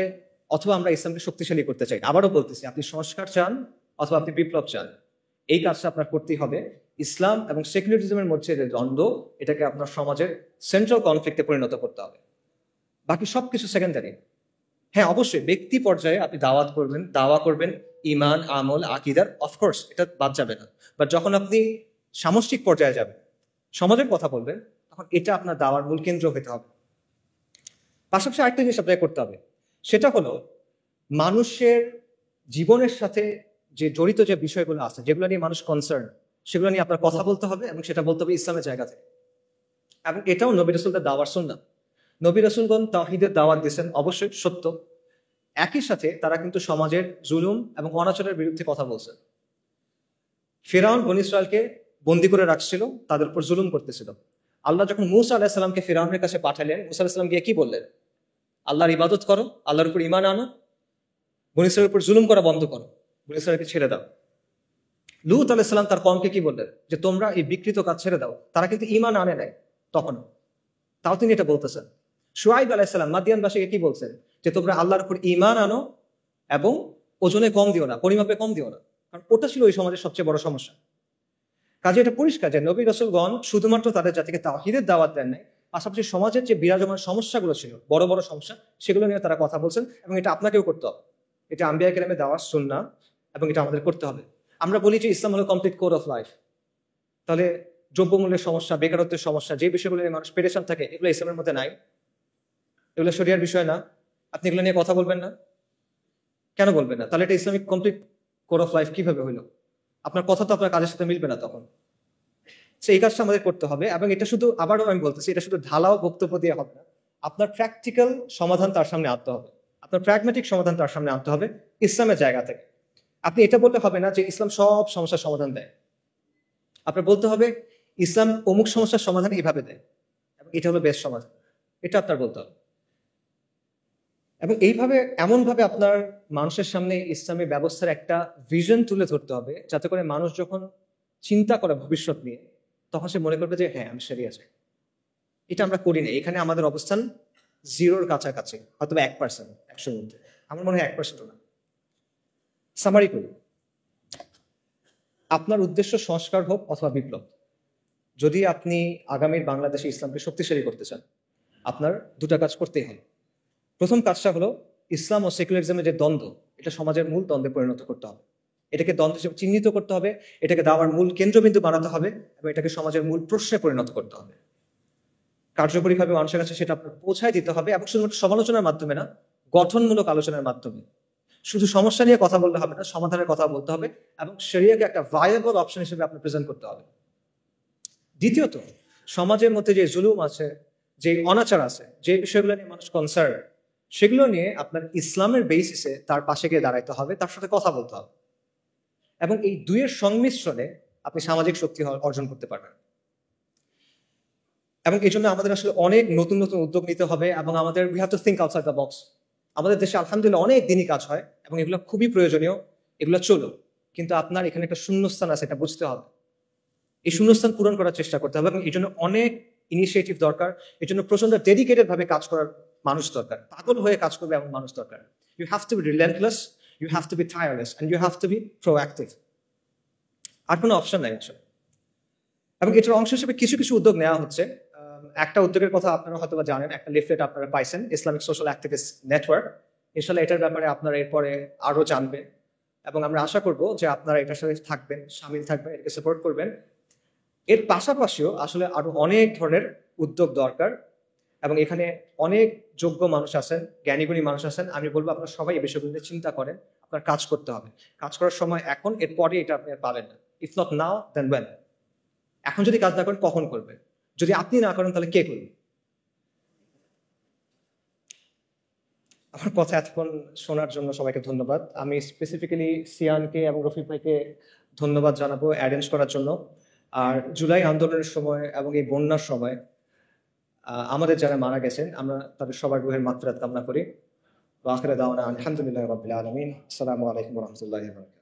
অথবা আমরা ইসলামকে শক্তিশালী করতে চাই, আবারও বলতেছি, আপনি সংস্কার চান অথবা আপনি বিপ্লব চান, এই কাজটা আপনার করতেই হবে। ইসলাম এবং সেকুলারিজমের মধ্যে যে দ্বন্দ্ব, এটাকে আপনার সমাজের সেন্ট্রাল কনফ্লিক্টে পরিণত করতে হবে। বাকি সবকিছু সেকেন্ডারি। হ্যাঁ, অবশ্যই ব্যক্তি পর্যায়ে আপনি দাওয়া করবেন ইমান, আমল, আকীদার, অফকোর্স এটা বাদ যাবে না। বাট যখন আপনি সামষ্টিক পর্যায়ে যাবেন, সমাজের কথা বলবেন, তখন এটা আপনার দাওয়ার মূল কেন্দ্র হতে হবে। পাশাপাশি আরেকটা জিনিস আপনাকে করতে হবে, সেটা হলো মানুষের জীবনের সাথে যে জড়িত যে বিষয়গুলো আছে, যেগুলো নিয়ে মানুষ কনসার্ন, সেগুলো নিয়ে আপনার কথা বলতে হবে, এবং সেটা বলতে হবে ইসলামের জায়গা থেকে। এবং এটাও নবী রাসূলদের দাওয়ার সুন্নাহ। নবী রাসূলগণ তাওহীদের দাওয়াত দিয়েছেন, অবশ্যই সত্য। একই সাথে তারা কিন্তু সমাজের জুলুম এবং অনাচারের বিরুদ্ধে কথা বলছেন। ফিরআউন বনী ইসরায়েলকে বন্দী করে রাখছিল, তাদের উপর জুলুম করতেছিল। আল্লাহ যখন মূসা আলাইহিস সালামকে ফিরআউনের কাছে পাঠালেন, মূসা আলাইহিস সালাম গিয়ে কি বললেন? আল্লাহর ইবাদত করো, আল্লাহর উপর ঈমান আনো, বনী ইসরায়েলের উপর জুলুম করা বন্ধ করো, বনী ইসরায়েলকে ছেড়ে দাও। লূত আলাইহিস সালাম তার কওমকে কি বললেন? যে তোমরা এই বিকৃত কাজ ছেড়ে দাও। তারা কিন্তু ঈমান আনে নাই তখন, তাও তিনি এটা বলতেছেন। শুআইব আলাইহিস সালাম মাদিয়ানবাসীকে কি বলছেন? যে তোমরা আল্লাহর উপর ঈমান আনো এবং ওজনে কম দিও না, পরিমাপে কম দিও না। কারণ ওটা ছিল ওই সমাজের সবচেয়ে বড় সমস্যা। কাজে এটা পরিষ্কার যে নবী রাসূলগণ শুধুমাত্র তাদের জাতিকে তাওহীদের দাওয়াত দেন নাই, পাশাপাশি সমাজের যে বিরাজমান সমস্যাগুলো ছিল, বড় বড় সমস্যা, সেগুলো নিয়ে তারা কথা বলছেন। এবং এটা আপনাকেও করতে হবে। এটা আম্বিয়া কেরামের দাওয়াত সুন্নাহ, এবং এটা আমাদের করতে হবে। আমরা বলি যে ইসলাম হলো কমপ্লিট কোড অফ লাইফ। তাহলে দ্রব্যমূল্যের সমস্যা, বেকারত্বের সমস্যা, যে বিষয়গুলো নিয়ে মানুষ পেরেশান থাকে, এগুলো ইসলামের মধ্যে নাই, এগুলো শরিয়ার বিষয় না। আপনি এগুলো নিয়ে কথা বলবেন না, কেন বলবেন না? তাহলে এটা Islamic complete code of life কিভাবে হইলো? আপনার কথা তো আপনার কাজের সাথে মিলবে না তখন। এই কাজটা আমাদের করতে হবে। এবং এটা শুধু, আবারও আমি বলতেছি, এটা শুধু ঢালাও বক্তব্য দিয়ে হবে না। আপনার প্র্যাকটিক্যাল সমাধান তার সামনে আনতে হবে, আপনার প্র্যাগম্যাটিক সমাধান তার সামনে আনতে হবে ইসলামের জায়গা থেকে। আপনি এটা বলতে হবে না যে ইসলাম সব সমস্যার সমাধান দেয়। আপনার বলতে হবে ইসলাম অমুক সমস্যার সমাধান এইভাবে দেয়, এবং এটা হলো বেস্ট সমাধান। এটা আপনার বলতে হবে। এবং এইভাবে, এমনভাবে আপনার মানুষের সামনে ইসলামী ব্যবস্থার একটা ভিশন তুলে ধরতে হবে, যাতে করে মানুষ যখন চিন্তা করে ভবিষ্যৎ নিয়ে, তখন সে মনে করবে যে হ্যাঁ, আমি শরিয়া চাই। এটা আমরা করি না। এখানে আমাদের অবস্থান জিরোর কাছাকাছি, হয়তো 1%, 100-র মধ্যে। আমার মনে হয় 1%ও না। সামারি করি, আপনার উদ্দেশ্য সংস্কার হোক অথবা বিপ্লব। যদি আপনি আগামীর বাংলাদেশে ইসলামকে শক্তিশালী করতে চান, আপনার দুটা কাজ করতেই হবে। প্রথম কাজটা হলো ইসলাম ও সেকুলারিজমের যে দ্বন্দ্ব, এটা সমাজের মূল দ্বন্দ্বে পরিণত করতে হবে। এটাকে দ্বন্দ্ব হিসেবে চিহ্নিত করতে হবে, এটাকে দাওয়ার মূল কেন্দ্রবিন্দু বানাতে হবে, এবং এটাকে সমাজের মূল প্রশ্নে পরিণত করতে হবে। কার্যকরীভাবে মানুষের কাছে সেটা আপনার পৌঁছায় দিতে হবে, এবং শুধুমাত্র সমালোচনার মাধ্যমে না, গঠনমূলক আলোচনার মাধ্যমে। শুধু সমস্যা নিয়ে কথা বললে হবে না, সমাধানের কথা বলতে হবে, এবং শরিয়াকে একটা ভায়াবল অপশন হিসেবে আপনি প্রেজেন্ট করতে হবে। দ্বিতীয়ত, সমাজের মধ্যে যে জুলুম আছে, যে অনাচার আছে, যে বিষয়গুলো নিয়ে মানুষ কনসার্ন, সেগুলো নিয়ে আপনার ইসলামের বেসিসে তার পাশে গিয়ে দাঁড়াইতে হবে, তার সাথে কথা বলতে হবে। এবং এই দুইয়ের সংমিশ্রণে আপনি সামাজিক শক্তি অর্জন করতে পারবেন। এবং এই জন্য আমাদের আসলে অনেক নতুন নতুন উদ্যোগ নিতে হবে, এবং আমাদের we have to think outside the box. আমাদের দেশে আলহামদুলিল্লাহ অনেক দিনই কাজ হয়, এবং এগুলো খুবই প্রয়োজনীয়, এগুলো চলো। কিন্তু আপনার এখানে একটা শূন্যস্থান আছে, এটা বুঝতে হবে। এই শূন্যস্থান পূরণ করার চেষ্টা করতে হবে, এবং এই জন্য অনেক ইনিশিয়েটিভ দরকার। এই জন্য প্রচন্ড ডেডিকেটেড ভাবে কাজ করার মানুষ দরকার, পাগল হয়ে কাজ করবে এমন মানুষ দরকার। You have to be relentless, you have to be tireless, and you have to be proactive. আর কোনো অপশন নাই আসলে। এবং এটার অংশ হিসেবে কিছু কিছু উদ্যোগ নেওয়া হচ্ছে। একটা উদ্যোগের কথা আপনারা হয়তো জানেন, একটা লিফলেট আপনারা পাইছেন, ইসলামিক সোশ্যাল অ্যাক্টিভিস্ট নেটওয়ার্ক। ইনশাল্লাহ এটার ব্যাপারে আপনারা এরপরে আরো জানবেন, এবং আমরা আশা করব যে আপনারা এটার সাথে থাকবেন, সামিল থাকবেন, এটাকে সাপোর্ট করবেন। এর পাশাপাশিও আসলে আরো অনেক ধরনের উদ্যোগ দরকার, এবং এখানে অনেক যোগ্য মানুষ আছেন, জ্ঞানীগুণী মানুষ আছেন। আমি বলবো আপনারা সবাই এই বিষয়গুলো নিয়ে চিন্তা করেন। আপনার কাজ করতে হবে, কাজ করার সময় এখন, এরপরে এটা আপনি আর পাবেন না। If not now then when. এখন যদি কাজ না করেন কখন করবেন? যদি আপনি না করেন তাহলে কে করবে? আমার কথা এতক্ষণ শোনার জন্য সবাইকে ধন্যবাদ। আমি স্পেসিফিক্যালি সিয়ানকে এবং রফিক ভাইকে ধন্যবাদ জানাবো অ্যারেঞ্জ করার জন্য। আর জুলাই আন্দোলনের সময় এবং এই বন্যার সময় আমাদের যারা মারা গেছেন, আমরা তাদের সবার রুহের মাগফিরাত কামনা করি। ওয়া আখিরু দাওয়ানা আলহামদুলিল্লাহি রাব্বিল আলামিন। আসসালামু আলাইকুম ওয়া রাহমাতুল্লাহি ওয়া বারাকাতুহু।